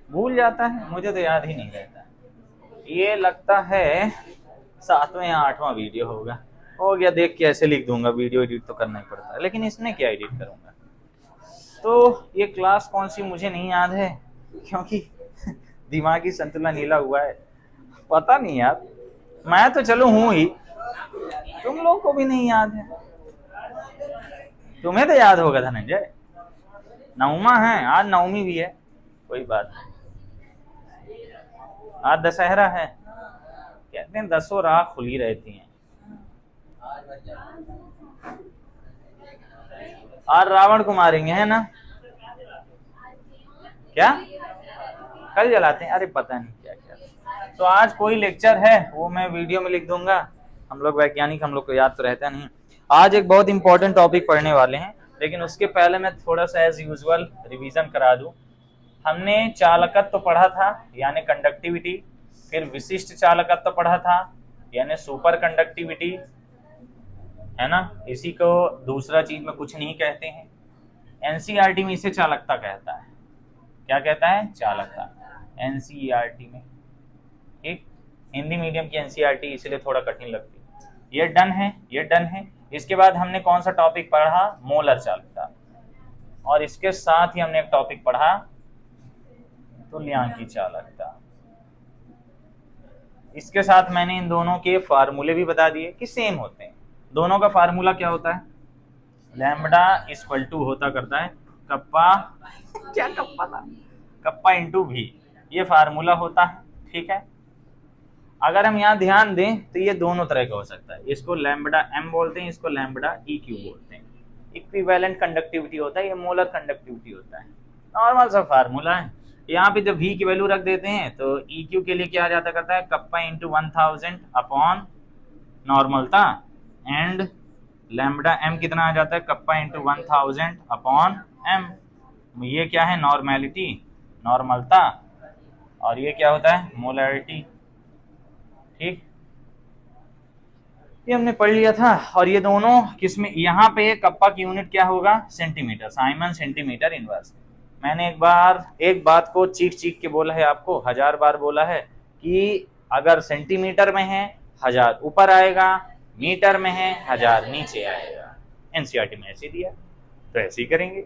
भूल जाता है, मुझे तो याद ही नहीं रहता। ये लगता है 7वां या 8वां वीडियो होगा। हो गया, देख के ऐसे लिख दूंगा, वीडियो एडिट तो करना ही पड़ता है, लेकिन इसमें क्या एडिट करूंगा। तो ये क्लास कौन सी मुझे नहीं याद है, क्योंकि दिमागी संतुलन हिला हुआ है। पता नहीं यार, मैं तो चलो हूं ही, तुम लोग को भी नहीं याद है। तुम्हें तो याद होगा धनंजय, नवमा है आज, नवमी भी है, कोई बात नहीं। आज दशहरा है, कहते हैं 10 राह खुली रहती हैं। आज रावण को मारेंगे है ना, क्या कल जलाते हैं, अरे पता नहीं क्या क्या। तो आज कोई लेक्चर है वो मैं वीडियो में लिख दूंगा, हम लोग वैज्ञानिक, हम लोग को याद तो रहता नहीं। आज एक बहुत इंपॉर्टेंट टॉपिक पढ़ने वाले हैं, लेकिन उसके पहले मैं थोड़ा सा एज यूजुअल रिवीजन करा दूं। हमने चालकत्व पढ़ा था यानी कंडक्टिविटी, फिर विशिष्ट चालकत्व पढ़ा था यानी सुपर कंडक्टिविटी, है ना। इसी को दूसरा चीज में कुछ नहीं कहते हैं, एनसीईआरटी में इसे चालकता कहता है। क्या कहता है? चालकता, एनसीईआरटी में। ठीक, हिंदी मीडियम की एनसीईआरटी इसलिए थोड़ा कठिन लगती है। ये डन है, ये डन है। इसके बाद हमने कौन सा टॉपिक पढ़ा? मोलर चालकता। और इसके साथ ही हमने एक टॉपिक पढ़ा तुल्यांकी चालकता। इसके साथ मैंने इन दोनों के फार्मूले भी बता दिए कि सेम होते हैं। दोनों का फार्मूला क्या होता है? लैम्बडा इक्वल टू होता करता है कप्पा, क्या कप्पा था, कप्पा इंटू भी, ये फार्मूला होता है। ठीक है, अगर हम यहाँ ध्यान दें तो ये दोनों तरह का हो सकता है। इसको लैम्बडा एम बोलते हैं, इसको लैम्बडा ई क्यू बोलते हैं। इक्विवेलेंट कंडक्टिविटी होता है, ये मोलर कंडक्टिविटी होता है। नॉर्मल सा फार्मूला है। यहाँ पे जब v की वैल्यू रख देते हैं तो ई क्यू के लिए क्या आ जाता करता है? कप्पा इंटू 1000 अपॉन नॉर्मलता, एंड लैम्बडा एम कितना आ जाता है? Kappa into 1000 upon M. ये क्या है? नॉर्मेलिटी, नॉर्मलता, और ये क्या होता है? मोलैरिटी। ठीक, ये हमने पढ़ लिया था। और ये दोनों किसमें? यहाँ पे कप्पा की यूनिट क्या होगा? Centimetre, Simon centimetre inverse. मैंने एक बात को चीख चीख के बोला है आपको, 1000 बार बोला है कि अगर सेंटीमीटर में है 1000 ऊपर आएगा, मीटर में है 1000 नीचे आएगा। एनसीईआरटी में ऐसे दिया तो ऐसे ही करेंगे।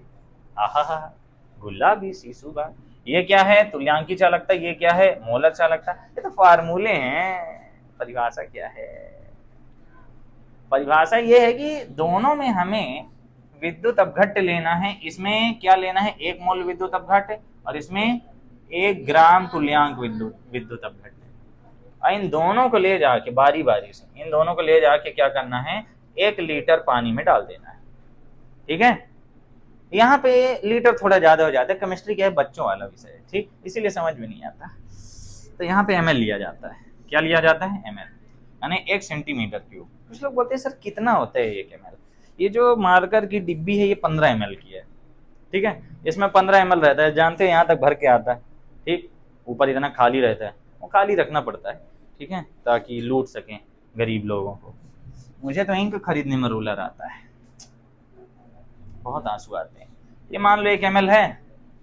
आहा, गुलाबी सीसुबा। ये क्या है? तुल्यांकी चालकता। ये क्या है? मोलर चालकता। ये तो फार्मूले हैं, परिभाषा क्या है? परिभाषा ये है कि दोनों में हमें विद्युत अपघट्ट लेना है। इसमें क्या लेना है? 1 मोल विद्युत अपघट्ट, और इसमें 1 ग्राम तुल्यांक विद्युत अपघट्ट। इन दोनों को ले जाके बारी बारी से इन दोनों को ले जाके क्या करना है? 1 लीटर पानी में डाल देना है। ठीक है, यहाँ पे लीटर थोड़ा ज्यादा हो जाता है, केमिस्ट्री क्या है, बच्चों वाला विषय है, ठीक, इसीलिए समझ में नहीं आता। तो यहाँ पे ml लिया जाता है। क्या लिया जाता है? ml, यानी 1 सेंटीमीटर क्यूब। कुछ लोग बोलते हैं सर कितना होता है 1 ml? ये जो मार्कर की डिब्बी है ये 15 ml की है। ठीक है, इसमें 15 ml रहता है, जानते हैं, यहाँ तक भर के आता है। ठीक, ऊपर इतना खाली रहता है, वो खाली रखना पड़ता है, ठीक है, ताकि लूट सकें गरीब लोगों को। मुझे तो इंक खरीदने में रूलर आता है, बहुत आंसू आते हैं। ये मान लो 1 ml है,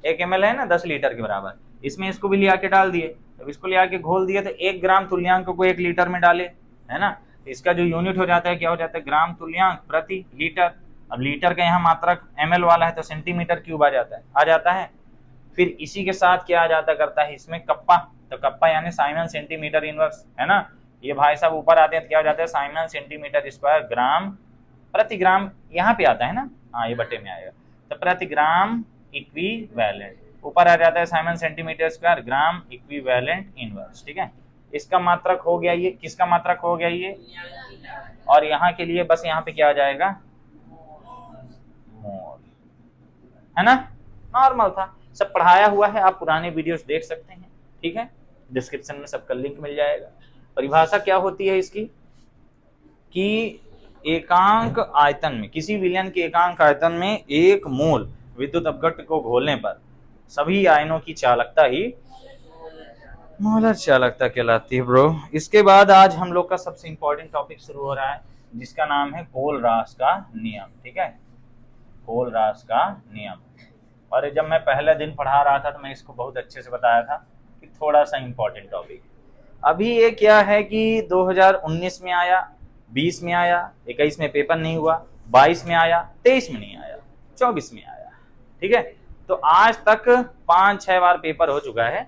1 ml है ना, 10 लीटर के बराबर। इसमें इसको भी ले आके डाल दिए, जब इसको ले आके घोल दिया तो 1 ग्राम तुल्यांक को 1 लीटर में डाले, है ना। इसका जो यूनिट हो जाता है क्या हो जाता है? ग्राम तुल्यांक प्रति लीटर। अब लीटर का यहाँ मात्रक ml वाला है तो सेंटीमीटर क्यूब आ जाता है। फिर इसी के साथ क्या आ जाता करता है? इसमें कप्पा, तो कप्पा यानी साइमन सेंटीमीटर इनवर्स, है ना। ये भाई साहब ऊपर आते हैं तो क्या हो जाता है? साइमन सेंटीमीटर स्क्वायर ग्राम प्रति ग्राम, यहाँ पे आता है ना, हाँ ये बटे में आएगा, तो प्रति ग्राम इक्विवेलेंट। ऊपर आ जाता है Simon centimetre square gram equivalent inverse. ठीक है, इसका मात्रक हो गया ये, किसका मात्रक हो गया ये, और यहाँ के लिए बस यहाँ पे क्या आ जाएगा? मोल, है ना। नॉर्मल था, सब पढ़ाया हुआ है, आप पुराने वीडियोस देख सकते हैं। ठीक है, डिस्क्रिप्शन में सबका लिंक मिल जाएगा। परिभाषा क्या होती है इसकी कि एकांक आयतन में, किसी विलयन के एकांक आयतन में 1 मोल विद्युत अपघट्ट को घोलने पर सभी आयनों की चालकता ही मोलर चालकता कहलाती है ब्रो। इसके बाद आज हम लोग का सबसे इंपॉर्टेंट टॉपिक शुरू हो रहा है, जिसका नाम है कोलरास का नियम। ठीक है, कोलरास का नियम। और जब मैं पहले दिन पढ़ा रहा था तो मैं इसको बहुत अच्छे से बताया था कि थोड़ा सा इम्पोर्टेंट टॉपिक है। अभी ये क्या है कि 2019 में आया, 20 में आया, 21 में पेपर नहीं हुआ, 22 में आया, 23 में नहीं आया, 24 में आया। ठीक है, तो आज तक 5-6 बार पेपर हो चुका है,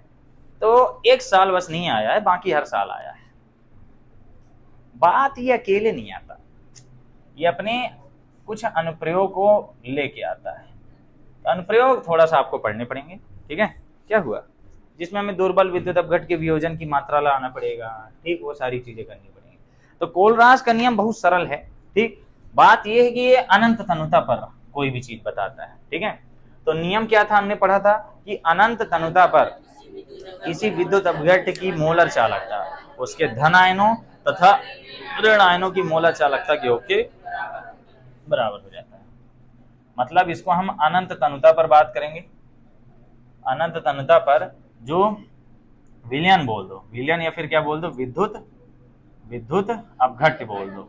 तो एक साल बस नहीं आया है, बाकी हर साल आया है। बात ये अकेले नहीं आता, ये अपने कुछ अनुप्रयोग को लेके आता है। तो अनुप्रयोग थोड़ा सा आपको पढ़ने पड़ेंगे। ठीक है, क्या हुआ, जिसमें हमें दुर्बल विद्युत अपघट के वियोजन की मात्रा लाना पड़ेगा। ठीक, वो सारी चीजें करनी पड़ेंगी। तो कोलरास का नियम बहुत सरल है। ठीक, बात यह है कि ये अनंत तनुता पर कोई भी चीज बताता है। ठीक है, तो नियम क्या था, हमने पढ़ा था कि अनंत तनुता पर किसी विद्युत अपघट की मोलर चालकता उसके धन आयनों तथा ऋण आयनों की मोलर चालकता के योग के बराबर हो जाता है। मतलब इसको हम अनंत तनुता पर बात करेंगे। अनंत तनुता पर जो विलयन बोल दो, विलयन या फिर क्या बोल दो, विद्युत अपघट बोल दो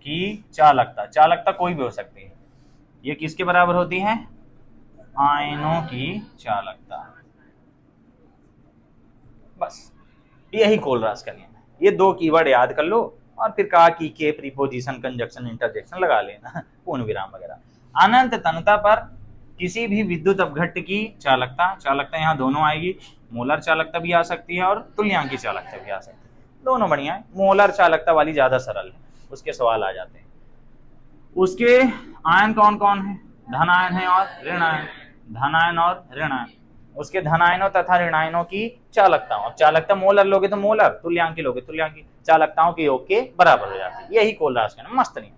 की चालकता, चालकता कोई भी हो सकती है, ये किसके बराबर होती है, आयनों की चालकता। बस यही कोलरास का नियम है। ये दो कीवर्ड याद कर लो और फिर का की के प्रीपोजिशन कंजक्शन इंटरजेक्शन लगा लेना, पूर्ण विराम वगैरह। अनंत तनुता पर किसी भी विद्युत अपघट की चालकता, चालकता यहाँ दोनों आएगी, मोलर चालकता भी आ सकती है और तुल्यांकी चालकता भी आ सकती है, दोनों बढ़िया है। मोलर चालकता वाली ज्यादा सरल है, उसके सवाल आ जाते हैं। उसके आयन कौन कौन है, धन आयन है और ऋण आयन, धन आयन और ऋण आयन। उसके धन आयनों तथा ऋण आयनों की चालकताओं, अब चालकता मोलर लोगे तो मोलर, तुल्यांकी लोगे तुल्यांकी, चालकताओं के योग के बराबर हो जाती है। यही कोलरास का मस्त नियम।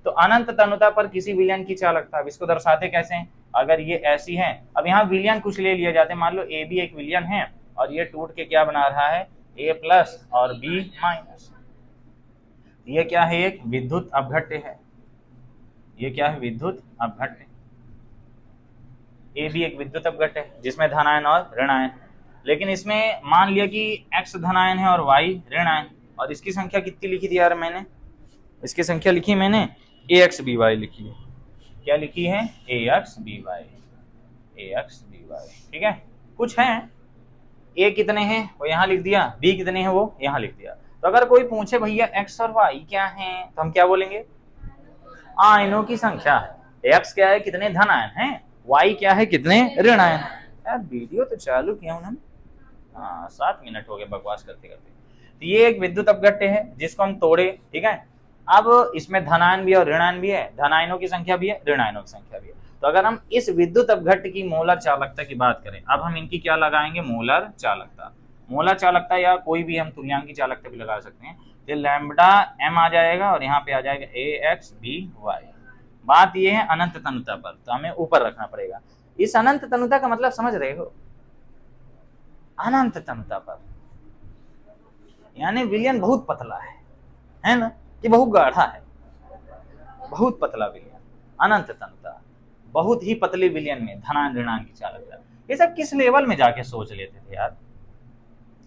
तो अनंत तनुता पर किसी विलयन की चालकता, अब इसको दर्शाते कैसे हैं, अगर ये ऐसी है, अब यहाँ विलयन कुछ ले लिए जाते हैं, मान लो ए भी एक विलयन है और ये टूट के क्या बना रहा है, ए प्लस और बी माइनस। ये क्या है, एक विद्युत अपघट्य है, ये क्या है, विद्युत अपघट्य। ए भी एक विद्युत अपघट्य है जिसमें धन आयन और ऋण आयन, लेकिन इसमें मान लिया कि x धन आयन है और y ऋण आयन, और इसकी संख्या कितनी लिखी थी यार मैंने, इसकी संख्या लिखी मैंने ax by लिखी है। क्या लिखी है, ax by, ax by। ठीक है, कुछ है, a कितने हैं वो यहाँ लिख दिया, b कितने हैं वो यहाँ लिख दिया। तो अगर कोई पूछे भैया x और y क्या है, तो हम क्या बोलेंगे, आयनों की संख्या है। x क्या है, कितने धन आयन हैं, y क्या है, कितने ऋण आयन। यार वीडियो तो चालू किया उन्होंने, 7 मिनट हो गए बकवास करते करते। तो ये एक विद्युत अपघट्य है जिसको हम तोड़े। ठीक है, अब इसमें धनायन भी और ऋणायन भी है, धनायनों की संख्या भी है, ऋणायनों की संख्या भी है। तो अगर हम इस विद्युत अपघट्य की मोलर चालकता की बात करें, अब हम इनकी क्या लगाएंगे, मोलर चालकता। मोलर चालकता या कोई भी हम तुल्यांकी चालकता भी लगा सकते हैं। ये लैम्बडा m आ जाएगा और यहाँ पे आ जाएगा ax by। बात ये है अनंत तनुता पर, तो हमें ऊपर रखना पड़ेगा। इस अनंत तनुता का मतलब समझ रहे हो, अनंत तनुता पर यानी विलयन बहुत पतला है ना, कि बहुत गाढ़ा है, बहुत पतला विलयन, अनंत तनुता, बहुत ही पतली विलयन में धनायन ऋणायन की चालकता। ये सब किस लेवल में जाके सोच लेते थे यार,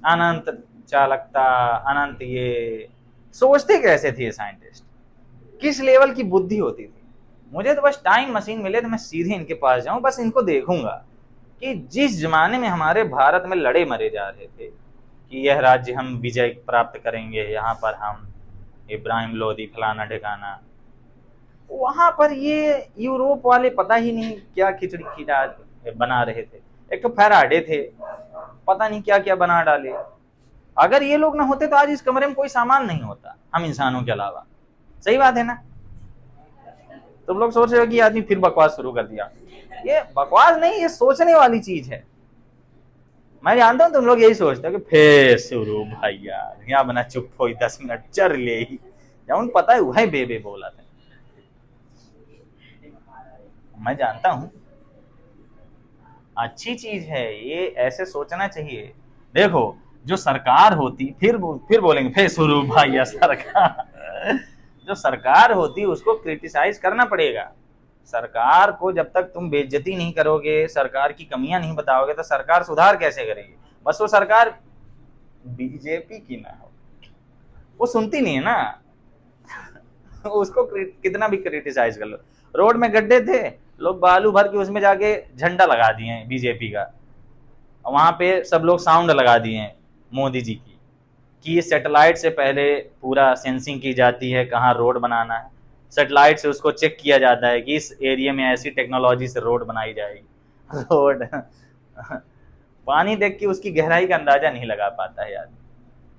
अनंत चालकता, अनंत, ये सोचते कैसे थे ये साइंटिस्ट, किस लेवल की बुद्धि होती थी। मुझे तो बस टाइम मशीन मिले तो मैं सीधे इनके पास जाऊं, बस इनको देखूंगा कि जिस जमाने में हमारे भारत में लड़े मरे जा रहे थे कि यह राज्य हम विजय प्राप्त करेंगे, यहाँ पर हम इब्राहिम लोदी फलाना ठिकाना, वहां पर ये यूरोप वाले पता ही नहीं क्या खिचड़ी खिला बना रहे थे। एक तो फैराडे थे, पता नहीं क्या क्या बना डाले। अगर ये लोग ना होते तो आज इस कमरे में कोई सामान नहीं होता हम इंसानों के अलावा। सही बात है ना। तुम लोग सोच रहे हो कि आदमी फिर बकवास शुरू कर दिया, ये बकवास नहीं, ये सोचने वाली चीज है। मैं जानता हूं तुम लोग यही सोचते हो कि फिर शुरू भैया यहाँ बना चुप हो 10 मिनट चर ले ही जब पता है वही बेबे बोला था। मैं जानता हूं अच्छी चीज है ये, ऐसे सोचना चाहिए। देखो जो सरकार होती, फिर बोलेंगे फिर शुरू भैया सरकार जो सरकार होती उसको क्रिटिसाइज करना पड़ेगा। सरकार को जब तक तुम बेइज्जती नहीं करोगे, सरकार की कमियां नहीं बताओगे, तो सरकार सुधार कैसे करेगी। बस वो सरकार बीजेपी की ना हो, वो सुनती नहीं है ना उसको कितना भी क्रिटिसाइज कर लो। रोड में गड्ढे थे लोग बालू भर के उसमें जाके झंडा लगा दिए हैं बीजेपी का, वहां पे सब लोग साउंड लगा दिए हैं मोदी जी की कि सैटेलाइट से पहले पूरा सेंसिंग की जाती है कहाँ रोड बनाना है, सैटेलाइट से उसको चेक किया जाता है कि इस एरिया में ऐसी टेक्नोलॉजी से रोड बनाई जाएगी। रोड पानी देख के उसकी गहराई का अंदाजा नहीं लगा पाता है यार,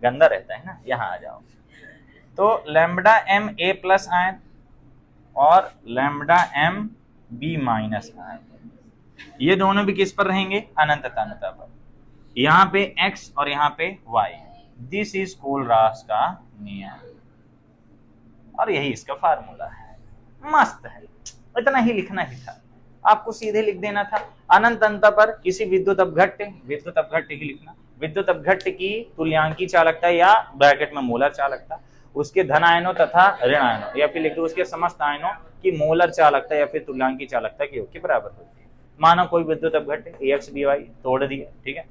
गंदा रहता है ना। यहाँ आ जाओ, तो lambda M A plus ion और lambda M B minus ion, ये दोनों भी किस पर रहेंगे, अनंत तन्यता पर। यहाँ पे x और यहाँ पे y, दिस इज कोलरास का नियम, और यही इसका फार्मूला है। मस्त है, इतना ही लिखना ही था, आपको सीधे लिख देना था। अनंत तन्यता पर किसी विद्युत अपघट्य ही लिखना, विद्युत अपघट्य की तुल्यांकी चालकता या ब्रैकेट में मोलर चालकता, उसके धन आयनों तथा ऋण आयनों, या फिर लिख दो उसके समस्त आयनों की मोलर चालकता या फिर तुल्यांकी चालकता के योग के बराबर होती है। मानो कोई विद्युत अपघट्य AX BY तोड़ दिया, ठीक है,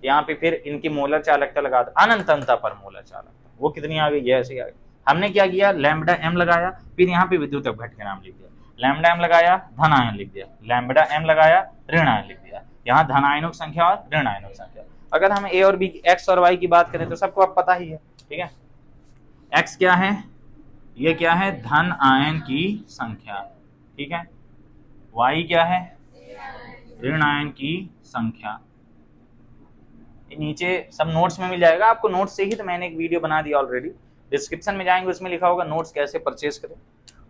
यहाँ पे फिर इनकी मोलर चालकता लगा दो, अनंत तन्यता पर मोलर चालकता वो कितनी आ गई, ऐसे आ गई। हमने क्या किया, लैम्बडा m लगाया, फिर यहाँ पे विद्युत अपघट्य का नाम लिख दिया, लैम्बडा m लगाया, धन आयन लिख दिया, लैम्बडा m लगाया, ऋण आयन लिख दिया, यहाँ धन आयनों की संख्या और ऋण आयनों की संख्या। अगर हम a और b x और y की बात करें तो सबको अब पता ही है, ठीक है। x क्या है, ये क्या है, धन आयन की संख्या, ठीक है। y क्या है, ऋण आयन की संख्या। नीचे सब नोट्स में मिल जाएगा आपको, नोट्स से ही तो मैंने एक वीडियो बना दिया ऑलरेडी, डिस्क्रिप्शन में जाएंगे उसमें लिखा होगा नोट्स कैसे परचेज करें,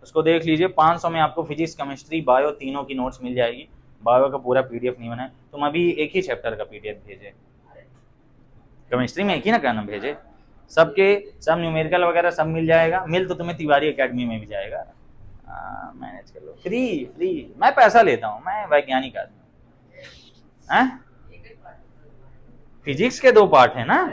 उसको देख लीजिए। 500 में आपको फिजिक्स, केमिस्ट्री, बायो तीनों की नोट्स मिल जाएगी। बायो का पूरा PDF नहीं बना है, तुम अभी एक ही चैप्टर का PDF भेजे, केमिस्ट्री में एक ही ना कहना भेजे, सबके सब न्यूमेरिकल वगैरह सब मिल जाएगा। मिल तो तुम्हें तिवारी एकेडमी में भी जाएगा, मैनेज कर लो, फ्री। मैं पैसा लेता हूँ, मैं वैज्ञानिक आदमी हूँ। फिजिक्स के 2 पार्ट है ना,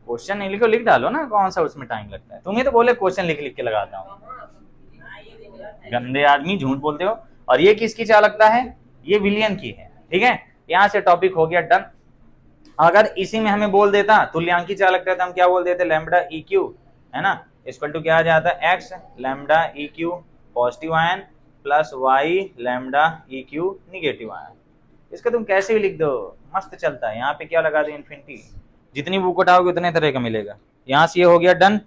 क्वेश्चन नहीं लिखो, लिख डालो ना, कौन सा उसमें टाइम लगता है। तुम्हें तो बोले क्वेश्चन लिख लिख के लगाता हूँ, गंदे आदमी, झूठ बोलते हो। और ये किसकी चालकता है, ये विलियन की है, ठीक है। यहाँ से टॉपिक हो गया डन। अगर इसी में हमें बोल देता तुल्यांकी चालकता तो हम क्या बोल देते, लैम्बडा EQ है ना, इक्वल टू क्या आ जाता है, x lambda EQ positive ion plus y lambda EQ negative ion. इसका तुम कैसे भी लिख दो, मस्त चलता है। यहाँ पे क्या लगा दो, इन्फिनिटी, जितनी बुक उठाओगे उतने तरह का मिलेगा। यहाँ से ये हो गया डन।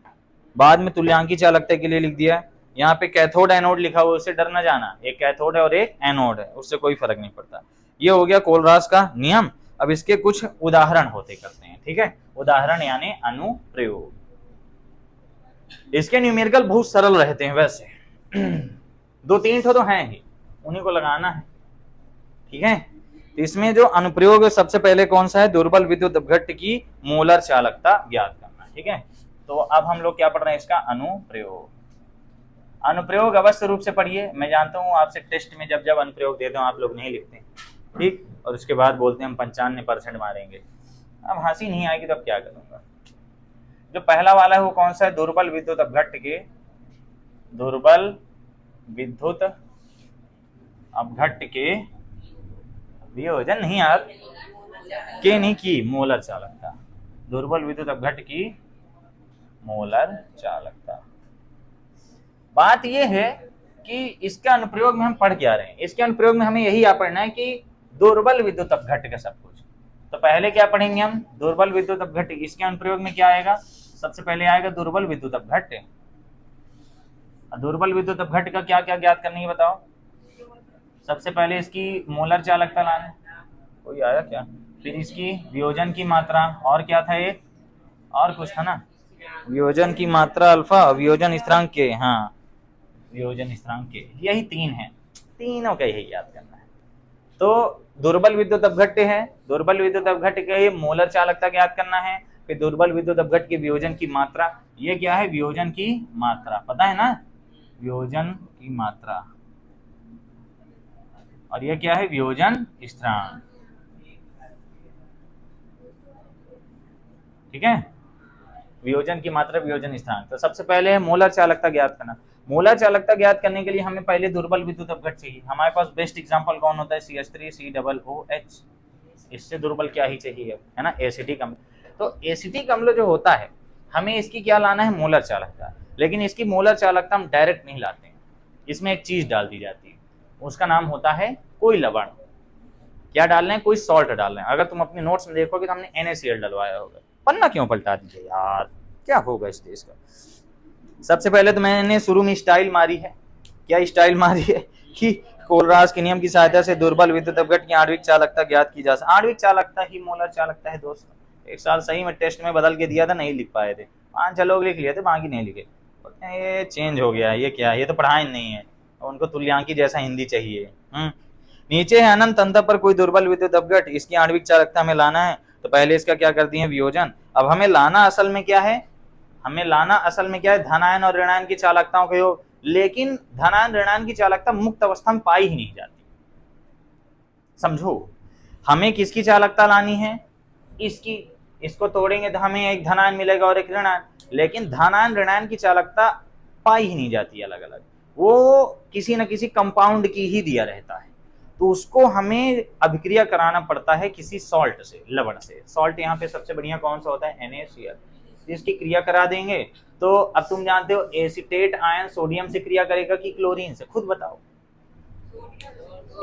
बाद में तुल्यांकी चालकता के लिए लिख दिया, यहाँ पे कैथोड एनोड लिखा हुआ, उससे डर ना जाना, एक कैथोड है और एक एनोड है, उससे कोई फर्क नहीं पड़ता। ये हो गया कोलरास का नियम। अब इसके कुछ उदाहरण होते करते हैं, ठीक है, उदाहरण यानी अनुप्रयोग। इसके न्यूमेरिकल बहुत सरल रहते हैं वैसे 2-3 तो हैं ही, उन्हीं को लगाना है, ठीक है। तो इसमें जो अनुप्रयोग है सबसे पहले कौन सा है, दुर्बल विद्युत अपघट्य की मोलर चालकता ज्ञात करना, ठीक है। तो अब हम लोग क्या पढ़ रहे हैं, इसका अनुप्रयोग। अनुप्रयोग अवश्य रूप से पढ़िए। मैं जानता हूँ आपसे टेस्ट में जब अनुप्रयोग देते हो आप लोग नहीं लिखते, ठीक, और उसके बाद बोलते हैं हम 95% मारेंगे। अब हंसी नहीं आएगी तो अब क्या करूंगा। जो पहला वाला है वो कौन सा है, दुर्बल विद्युत अपघट्य के, दुर्बल विद्युत अपघट्य के वियोजन नहीं यार, के नहीं की मोलर चालकता, दुर्बल विद्युत अपघट्य की मोलर चालकता। बात यह है कि इसके अनुप्रयोग में हम पढ़ क्या रहे हैं, इसके अनुप्रयोग में हमें यही आ पढ़ना है कि दुर्बल विद्युत अपघट्य का सब कुछ। तो पहले क्या पढ़ेंगे हम, दुर्बल विद्युत अपघट्य, इसके अनुप्रयोग में क्या आएगा, सबसे पहले आएगा दुर्बल विद्युत अपघट्य। दुर्बल विद्युत अपघट्य का क्या क्या ज्ञात करनी है बताओ। सबसे पहले इसकी मोलर चालकता लाना, कोई आया क्या, फिर इसकी वियोजन की मात्रा, और क्या था एक और कुछ था ना, वियोजन की मात्रा अल्फा, वियोजन स्थिरांक के, हाँ वियोजन स्थिरांक के, यही 3 है, तीनों का यही याद करना है। तो दुर्बल विद्युत अपघट्य है, दुर्बल विद्युत अपघट्य के मोलर चालकता ज्ञात करना है, फिर दुर्बल विद्युत अपघट्य के वियोजन की मात्रा, ये क्या है, वियोजन की मात्रा, पता है ना, वियोजन की मात्रा, और ये क्या है, वियोजन स्थिरांक, ठीक है, वियोजन की मात्रा, वियोजन स्थिरांक। तो सबसे पहले है मोलर चालकता ज्ञात करना। मोलर चालकता ज्ञात करने के लिए हमें पहले दुर्बल विद्युत अपघट्य चाहिए। हमारे पास बेस्ट एग्जांपल कौन होता है, CH3COOH, इससे दुर्बल क्या ही चाहिए, है ना, एसिटिक अम्ल। तो एसिटिक अम्ल जो होता है हमें इसकी क्या लाना है, मोलर चालकता, लेकिन इसकी मोलर चालकता हम डायरेक्ट नहीं लाते हैं, इसमें एक चीज डाल दी जाती है, उसका नाम होता है कोई लवण। क्या डाल रहे हैं? कोई सॉल्ट डाल रहे हैं। अगर तुम अपने नोट्स में देखोगे तो हमने NaCl डलवाया होगा। पन्ना क्यों पलटा दीजिए यार, क्या होगा इस देश का। सबसे पहले तो मैंने शुरू में स्टाइल मारी है। क्या स्टाइल मारी है कि कोलराज के नियम की सहायता से दुर्बल विद्युत अपघट की आणविक चालकता ज्ञात की जा सकती। आणविक चालकता ही मोलर चालकता है दोस्तों। एक साल सही में टेस्ट में बदल के दिया था, नहीं लिख पाए थे, 5 लोग लिख लिए थे, बाकी नहीं लिखे। बोलते हैं ये चेंज हो गया, ये क्या है, ये तो पढ़ाई नहीं है, उनको तुल्यांकी जैसा हिंदी चाहिए। नीचे है अनंत अंतर पर कोई दुर्बल विद्युत अपघट, इसकी आणविक चालकता में लाना है। तो पहले इसका क्या करती है? वियोजन। अब हमें लाना असल में क्या है? हमें लाना असल में क्या है? धनायन और ऋणायन की चालकताओं का योग। लेकिन धनायन ऋणायन की चालकता मुक्त अवस्था में पाई ही नहीं जाती। समझो, हमें किसकी चालकता लानी है? इसकी। इसको तोड़ेंगे तो हमें एक धनायन मिलेगा और एक ऋणायन, लेकिन धनायन ऋणायन की चालकता पाई ही नहीं जाती अलग अलग, वो किसी न किसी कंपाउंड की ही दिया रहता है। तो उसको हमें अभिक्रिया कराना पड़ता है किसी सॉल्ट से, लवण से। सॉल्ट यहाँ पे सबसे बढ़िया कौन सा होता है? NaCl। इसकी क्रिया करा देंगे तो अब तुम जानते हो एसीटेट आयन सोडियम से क्रिया करेगा कि क्लोरीन से? खुद बताओ।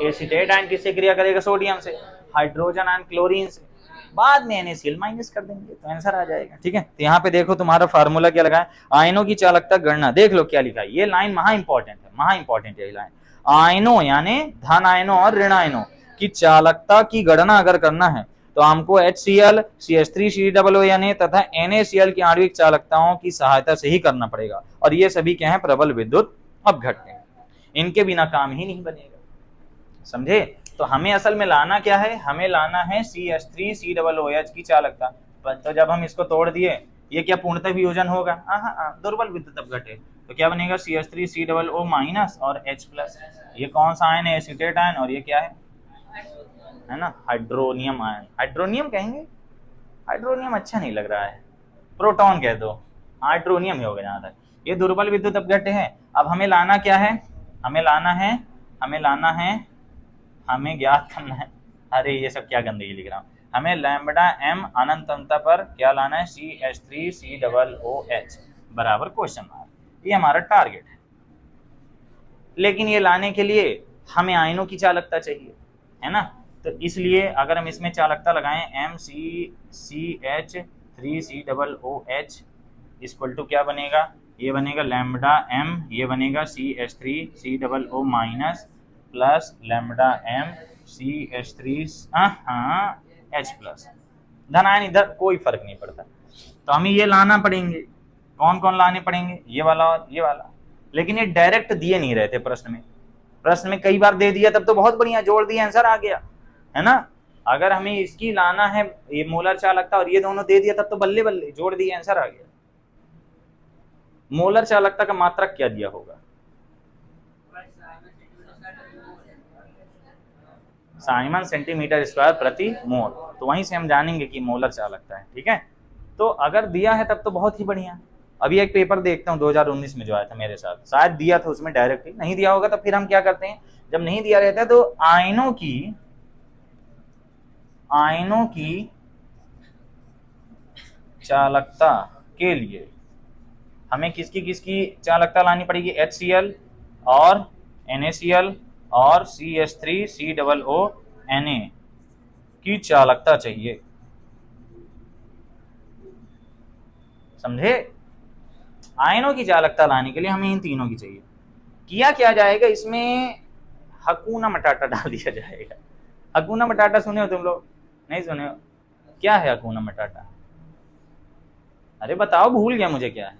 एसीटेट आयन किससे क्रिया करेगा? सोडियम से। हाइड्रोजन आयन क्लोरीन से। बाद में NaCl माइनस कर देंगे तो आंसर आ जाएगा। ठीक है, तो यहाँ पे देखो तुम्हारा फार्मूला क्या लगा है? आयनों की चालकता गणना। देख लो क्या लिखा है, ये लाइन महा इंपॉर्टेंट है, महा इंपॉर्टेंट है ये लाइन। आयनों यानी धन आयनों और ऋण आयनों की चालकता की गणना अगर करना है तो हमको HCl, CH3, COO तथा NaCl की आणविक चालकताओं की सहायता से ही करना पड़ेगा। और ये सभी क्या है? प्रबल विद्युत अपघट हैं, इनके बिना काम ही नहीं बनेगा। समझे? तो हमें असल में लाना क्या है? हमें लाना है CH3 COOH की चालकता। तो जब हम इसको तोड़ दिए, ये क्या पूर्णतः वियोजन होगा? दुर्बल विद्युत अपघट है, तो क्या बनेगा? CH3 COO माइनस और H प्लस। ये कौन सा आयन है? Acetate ion. और ये क्या है ना? Hydronium ion. हाइड्रोनियम कहेंगे? हाइड्रोनियम अच्छा नहीं लग रहा है, प्रोटॉन कह दो, हाइड्रोनियम ही होगा जहां तक। ये दुर्बल विद्युत अपघट है। अब हमें लाना क्या है? हमें लाना है हमें ज्ञात करना है। अरे ये सब क्या गंदगी लिख रहा हूँ। हमें लैम्बडा m अनंत अंतर पर क्या लाना है? CH3 COOH बराबर क्वेश्चन मार्क। ये हमारा टारगेट है। लेकिन ये लाने के लिए हमें आयनों की चालकता चाहिए, है ना? तो इसलिए अगर हम इसमें चालकता लगाएं MCCH3COOH इक्वल टू क्या बनेगा? ये बनेगा लैम्बडा m, ये बनेगा CH3 COO minus plus lambda m CH3 H plus. धनायन इधर कोई फर्क नहीं पड़ता। तो हमें ये लाना पड़ेंगे। कौन कौन लाने पड़ेंगे? ये वाला और ये वाला। लेकिन ये डायरेक्ट दिए नहीं रहते प्रश्न में। प्रश्न में कई बार दे दिया तब तो बहुत बढ़िया, जोड़ दिया आंसर आ गया, है ना? अगर हमें इसकी लाना है, ये मोलर चालकता और ये दोनों दे दिया तब तो बल्ले बल्ले, जोड़ दिया आंसर आ गया। मोलर चालकता का मात्रक क्या दिया होगा? साइमन सेंटीमीटर स्क्वायर प्रति मोल। तो वहीं से हम जानेंगे कि मोलर चालकता है। ठीक है, तो अगर दिया है तब तो बहुत ही बढ़िया। अभी एक पेपर देखता हूँ 2019 में जो आया था मेरे साथ, शायद दिया था उसमें डायरेक्ट ही, नहीं दिया होगा तो फिर हम क्या करते हैं, जब नहीं दिया रहता है तो आयनों की चालकता के लिए हमें किसकी चालकता लानी पड़ेगी? HCl और NaCl और CH3 COO Na की चालकता चाहिए। समझे? आयनों की चालकता लाने के लिए हमें इन तीनों की चाहिए। किया क्या जाएगा? इसमें हकूना मटाटा डाल दिया जाएगा। हकूना मटाटा सुने हो तुम लोग? नहीं सुने हो? क्या है हकूना मटाटा? अरे बताओ, भूल गया मुझे क्या है।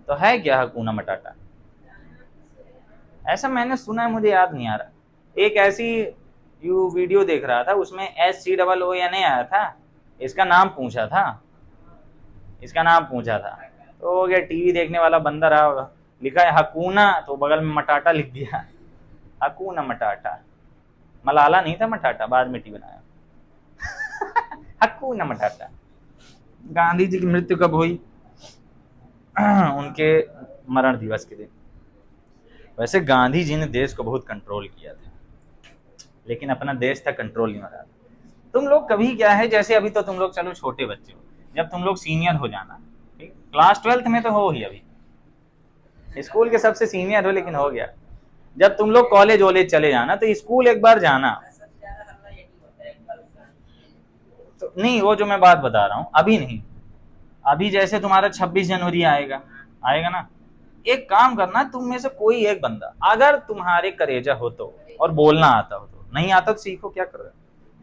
तो है क्या हकूना मटाटा? ऐसा मैंने सुना है, मुझे याद नहीं आ रहा। एक ऐसी वीडियो देख रहा था, उसमें SCOONA आया था, इसका नाम पूछा था, तो क्या टीवी देखने वाला बंदा रहा होगा, लिखा है हकूना, तो बगल में मटाटा लिख दिया। हकूना मटाटा, मलाला नहीं था मटाटा, बाद में टी बनाया। हकूना मटाटा। गांधी जी की मृत्यु कब हुई? उनके मरण दिवस के दिन। वैसे गांधी जी ने देश को बहुत कंट्रोल किया था, लेकिन अपना देश था कंट्रोल नहीं हो रहा। तुम लोग कभी क्या है, जैसे अभी तो तुम लोग चलो छोटे बच्चे हो, जब तुम लोग सीनियर हो जाना, ठीक, क्लास 12th में तो हो ही अभी, स्कूल के सबसे सीनियर हो, लेकिन हो गया। जब तुम लोग कॉलेज वॉलेज चले जाना तो स्कूल एक बार जाना। तो नहीं, वो जो मैं बात बता रहा हूँ अभी नहीं, अभी जैसे तुम्हारा 26 जनवरी आएगा, आएगा ना, एक काम करना, तुम में से कोई एक बंदा अगर तुम्हारे करेजा हो तो, और बोलना आता हो तो, नहीं आता तो सीखो, क्या कर रहे हो,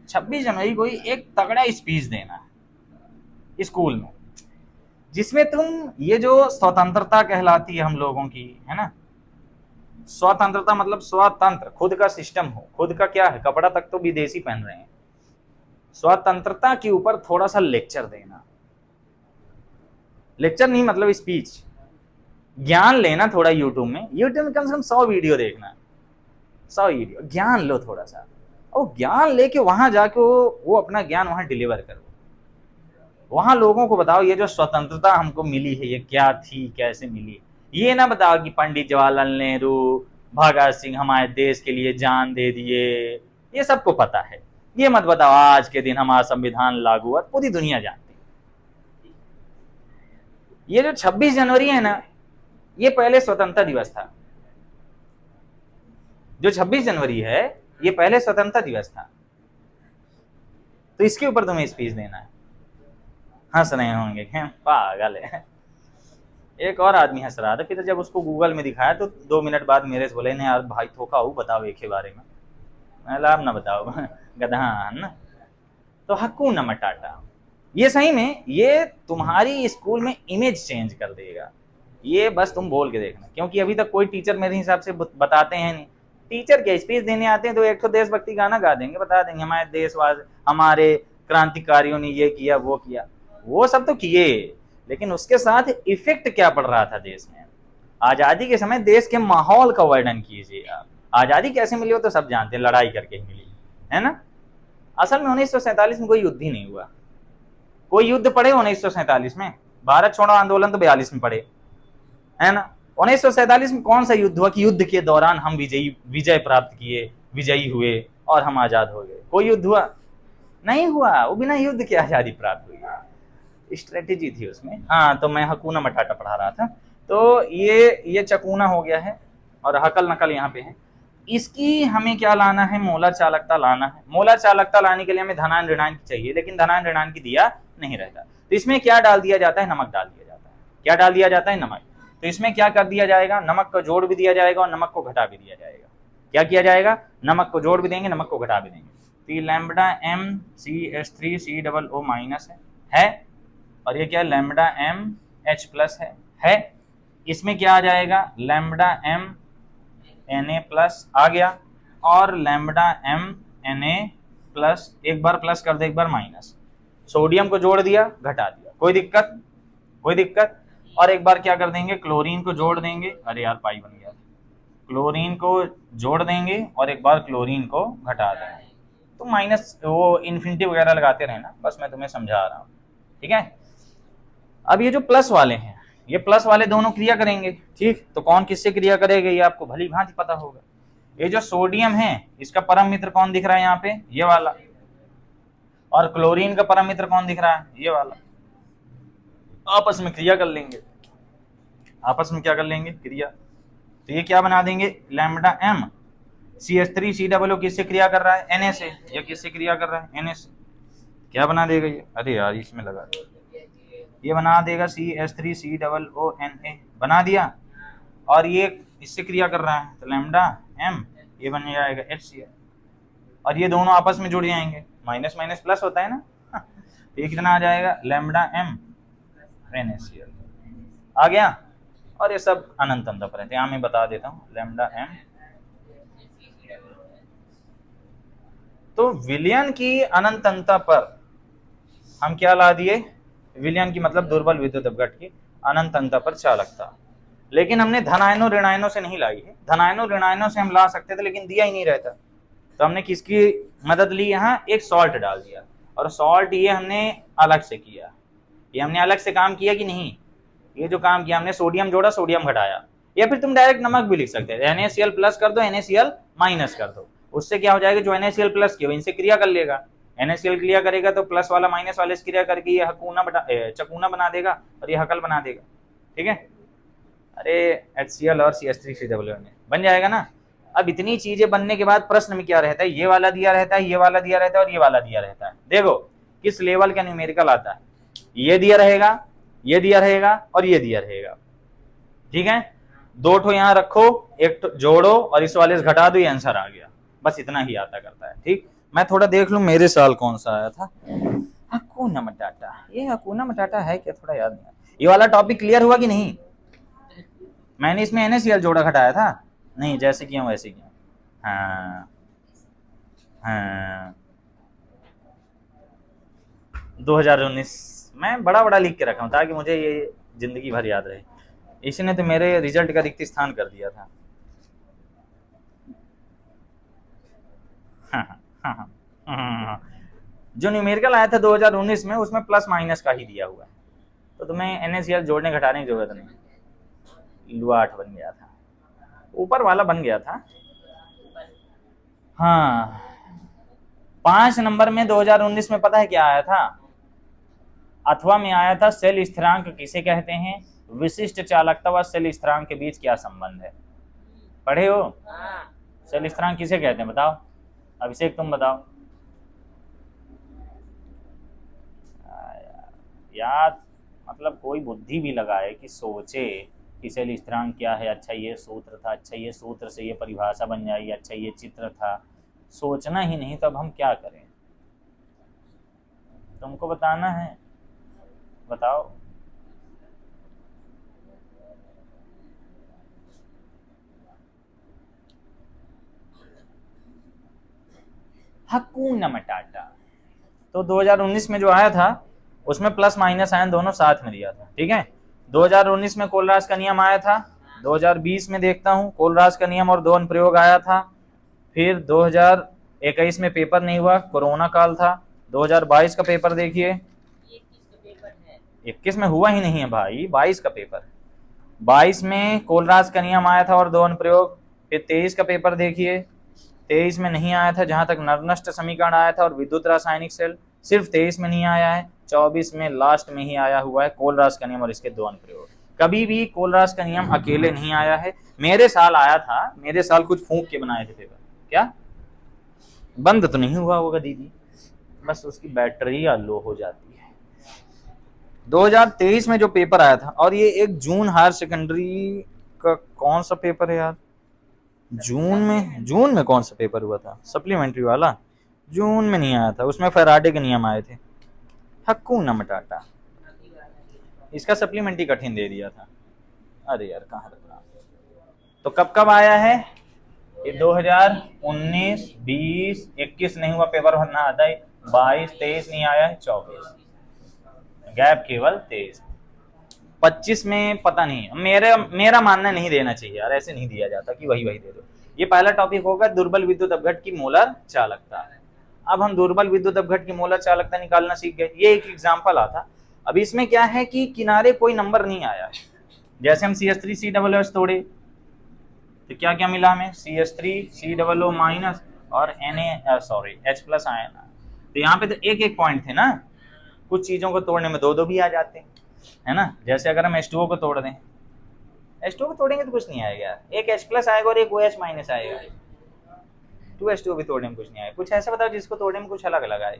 26 जनवरी को एक तगड़ा स्पीच देना है स्कूल में, जिसमें तुम ये जो स्वतंत्रता कहलाती है हम लोगों की, है ना, स्वतंत्रता मतलब स्वतंत्र, खुद का सिस्टम हो, खुद का क्या है, कपड़ा तक तो विदेशी पहन रहे हैं, स्वतंत्रता के ऊपर थोड़ा सा लेक्चर देना, लेक्चर नहीं मतलब स्पीच, ज्ञान लेना थोड़ा, यूट्यूब में कम से कम 100 वीडियो देखना, 100 वीडियो, ज्ञान लो थोड़ा सा, और ज्ञान लेके वहां जाके वो अपना ज्ञान वहां डिलीवर करो, वहां लोगों को बताओ ये जो स्वतंत्रता हमको मिली है ये क्या थी, कैसे मिली। ये ना बताओ कि पंडित जवाहरलाल नेहरू, भगत सिंह हमारे देश के लिए जान दे दिए, ये सबको पता है। ये मत बताओ आज के दिन हमारा संविधान लागू हुआ, पूरी दुनिया जानती है। ये जो 26 जनवरी है ना, ये पहले स्वतंत्रता दिवस था। जो 26 जनवरी है ये पहले स्वतंत्रता दिवस था, तो इसके ऊपर तुम्हें स्पीच देना है। हंस रहे होंगे, पागल है। एक और आदमी हंस रहा था, फिर जब उसको गूगल में दिखाया तो 2 मिनट बाद मेरे से बोले, नहीं यार भाई धोखा हो, बताओ एक के बारे में। मैं लाभ ना बताओ गधा ना। तो हक्कूना मटाटा, ये सही में ये तुम्हारी स्कूल में इमेज चेंज कर देगा। ये बस तुम बोल के देखना, क्योंकि अभी तक कोई टीचर मेरे हिसाब से बताते हैं नहीं। टीचर क्या स्पीच देने आते हैं तो एक तो देशभक्ति गाना गा देंगे, बता देंगे हमारे देशवासी, हमारे क्रांतिकारियों ने ये किया वो किया, वो सब तो किए, लेकिन उसके साथ इफेक्ट क्या पड़ रहा था देश में। आजादी के समय देश के माहौल का वर्णन कीजिए आप। आजादी कैसे मिली हो तो सब जानते हैं, लड़ाई करके मिली है ना। असल में 1947 में कोई युद्ध ही नहीं हुआ। कोई युद्ध पड़े 1947 में? भारत छोड़ो आंदोलन तो 42 में पड़े, है ना। 1947 में कौन सा युद्ध हुआ कि युद्ध के दौरान हम विजय प्राप्त किए, विजयी हुए और हम आजाद हो गए? कोई युद्ध हुआ? नहीं हुआ। वो बिना युद्ध के आजादी प्राप्त हुई, स्ट्रेटेजी थी उसमें। हाँ, तो मैं हकूना मटाटा पढ़ा रहा था। तो ये चकूना हो गया है और हकल नकल यहाँ पे है। इसकी हमें क्या लाना है? मोलर चालकता लाना है। मोलर चालकता लाने के लिए हमें धनायन ऋणायन की चाहिए, लेकिन धनायन ऋणायन की दिया नहीं रहता। तो इसमें क्या डाल दिया जाता है? नमक डाल दिया जाता है। क्या डाल दिया जाता है? नमक। तो इसमें क्या कर दिया जाएगा? नमक को जोड़ भी दिया जाएगा और नमक को घटा भी दिया जाएगा। क्या किया जाएगा? नमक को जोड़ भी देंगे, नमक को घटा भी देंगे। तो ये लैम्बडा MCH3COO माइनस है और ये क्या है? लैम्बडा MH प्लस है। इसमें क्या आ जाएगा? लैम्बडा MNA प्लस आ गया और लैम्बडा MNA प्लस, एक बार प्लस कर दे एक बार माइनस। सोडियम को जोड़ दिया, घटा दिया, कोई दिक्कत? कोई दिक्कत? और एक बार क्या कर देंगे? क्लोरीन को जोड़ देंगे। अरे यार पाई बन गया। क्लोरीन को जोड़ देंगे और एक बार क्लोरीन को घटा देंगे। तो माइनस वो इन्फिनिटी वगैरह लगाते रहना, बस मैं तुम्हें समझा रहा हूँ, ठीक है। अब ये जो प्लस वाले हैं, ये प्लस वाले दोनों क्रिया करेंगे, ठीक। तो कौन किससे क्रिया करेगा ये आपको भली भांति पता होगा। ये जो सोडियम है इसका परम मित्र कौन दिख रहा है यहाँ पे? ये वाला। और क्लोरीन का परम मित्र कौन दिख रहा है? ये वाला। आपस में क्रिया कर लेंगे, आपस में क्या कर लेंगे? क्रिया। तो ये क्या बना देंगे? लैम्बडा MCH3COO किससे क्रिया कर रहा है? Na से। ये किससे क्रिया कर रहा है? Na से। क्या बना देगा ये? अरे यार इसमें लगा, ये बना देगा CH3COONA, बना दिया। और ये इससे क्रिया कर रहा है तो लैम्बडा M, ये बन जाएगा HCl। और ये दोनों आपस में जुड़ जाएंगे, माइनस माइनस प्लस होता है ना। तो ये कितना आ जाएगा? लैम्बडा MNaCl आ गया। और ये सब अनंत अंत पर है, यहाँ मैं बता देता हूँ। लैम्बडा M, तो विलयन की अनंतता पर हम क्या ला दिए? विलयन की मतलब दुर्बल विद्युत अपघट की अनंतता पर चालकता। लेकिन हमने धनायनों ऋणायनों से नहीं लाई है। धनायनों ऋणायनों से हम ला सकते थे लेकिन दिया ही नहीं रहता, तो हमने किसकी मदद ली? यहाँ एक सॉल्ट डाल दिया। और सॉल्ट ये हमने अलग से किया, ये हमने अलग से काम किया कि नहीं? ये जो काम किया हमने, सोडियम जोड़ा, सोडियम घटाया। या फिर तुम डायरेक्ट नमक भी लिख सकते हैं, NaCl प्लस कर दो, NaCl माइनस कर दो। उससे क्या हो जाएगा? जो NaCl प्लस किया इनसे क्रिया कर लेगा, NaCl क्रिया करेगा तो प्लस वाला माइनस वाले से क्रिया करके ये चकूना बना देगा और ये हकल बना देगा, ठीक है। अरे HCl और CH3COO में बन जाएगा ना। अब इतनी चीजें बनने के बाद प्रश्न में क्या रहता है, ये वाला दिया रहता है, ये वाला दिया रहता है और ये वाला दिया रहता है। देखो किस लेवल का न्यूमेरिकल आता है, ये दिया रहेगा, ये दिया रहेगा और ये दिया रहेगा, ठीक है। दो ठो यहाँ रखो, एक तो जोड़ो और इस वाले से घटा दो, ये आंसर आ गया। बस इतना ही आता करता है, ठीक। मैं थोड़ा देख लूं मेरे साल कौन सा आया था। हकुना मटाटा, ये हकुना मटाटा है क्या, थोड़ा याद नहीं। ये वाला टॉपिक क्लियर हुआ कि नहीं? मैंने इसमें NaCl जोड़ा घटाया था, नहीं जैसे किया वैसे किया। हाँ हाँ 2019 मैं बड़ा बड़ा लिख के रखा हूँ ताकि मुझे ये जिंदगी भर याद रहे। इसी ने तो मेरे रिजल्ट का रिक्त स्थान कर दिया था। जो न्यूमेरिकल आया था 2019 में, उसमें प्लस माइनस का ही दिया हुआ है, तो तुम्हें NaCl जोड़ने घटाने की जरूरत नहीं। लुआठ बन गया था, ऊपर वाला बन गया था। हाँ 5 नंबर में 2019 में पता है क्या आया था? अथवा में आया था सेल स्थिरांक किसे कहते हैं, विशिष्ट चालकता व सेल स्थिरांक के बीच क्या संबंध है। पढ़े हो? सेल स्थिरांक किसे कहते हैं बताओ, अभिषेक तुम बताओ। याद मतलब कोई बुद्धि भी लगाए कि सोचे कि सेल स्थिरांक क्या है, अच्छा ये सूत्र था, अच्छा ये सूत्र से ये परिभाषा बन जाएगी, अच्छा ये चित्र था। सोचना ही नहीं तो अब हम क्या करें, तुमको बताना है, बताओ। हकुना मटाटा तो 2019 में जो आया था उसमें प्लस माइनस आयन दोनों साथ में दिया था, ठीक है। 2019 में कोलराज का नियम आया था। 2020 में देखता हूँ कोलराज का नियम और दो अनुप्रयोग आया था। फिर 2021 में पेपर नहीं हुआ, कोरोना काल था। 2022 का पेपर देखिए, 21 में हुआ ही नहीं है भाई, 22 का पेपर। 22 में कोलराज का नियम आया था और दो अनुप्रयोग। फिर 23 का पेपर देखिए, 23 में नहीं आया था, जहां तक नरनष्ट समीकरण आया था और विद्युत रासायनिक सेल, सिर्फ 23 में नहीं आया है। 24 में लास्ट में ही आया हुआ है कोलराज का नियम और इसके दो अनुप्रयोग। कभी भी कोलराज का नियम अकेले नहीं आया है। मेरे साल आया था, मेरे साल कुछ फूंक के बनाए थे पेपर। क्या बंद तो नहीं हुआ होगा दीदी, बस उसकी बैटरी लो हो जाती है। 2023 में जो पेपर आया था, और ये एक जून हायर सेकेंडरी का कौन सा पेपर है यार, जून में कौन सा पेपर हुआ था, सप्लीमेंट्री वाला जून में नहीं आया था, उसमें फैराडे के नियम आए थे। हकुना मटाटा, इसका सप्लीमेंट्री कठिन दे दिया था। अरे यार कहाँ रखना। तो कब कब आया है ये, 2019, 20, 21 नहीं हुआ पेपर भरना आता है, 22, 23 नहीं आया है, 24 गैप केवल 23। 25 में पता नहीं, मेरा मानना नहीं देना चाहिए यार, ऐसे नहीं दिया जाता कि वही दे दो। ये पहला टॉपिक होगा दुर्बल विद्युत अपघट की मोलर चालकता। अब हम दुर्बल विद्युत अपघट की मोलर चालकता निकालना सीख गए। ये एक एग्जांपल आता। अब इसमें क्या है कि किनारे कोई नंबर नहीं आया है। जैसे हम CH3COOH तोड़े तो क्या क्या मिला हमें, CH3COO माइनस और H+ आया ना। तो यहाँ पे तो एक एक पॉइंट थे ना, कुछ चीजों को तोड़ने में दो दो भी आ जाते हैं, है ना। जैसे अगर हम H2O को तोड़ दें, H2O को तोड़ेंगे तो कुछ नहीं आएगा यार, एक H+ आएगा और एक OH- आएगा। 2H2O भी तोड़ने में कुछ नहीं आएगा। कुछ ऐसा बताओ जिसको तोड़ने में कुछ अलग अलग आए,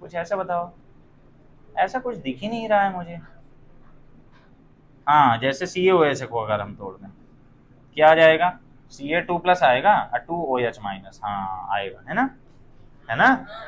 कुछ ऐसा बताओ। ऐसा कुछ दिख ही नहीं रहा है मुझे। हाँ जैसे CaOH को अगर हम तोड़ दें क्या आ जाएगा, Ca2+ आएगा और 2OH-, हाँ आएगा, है ना।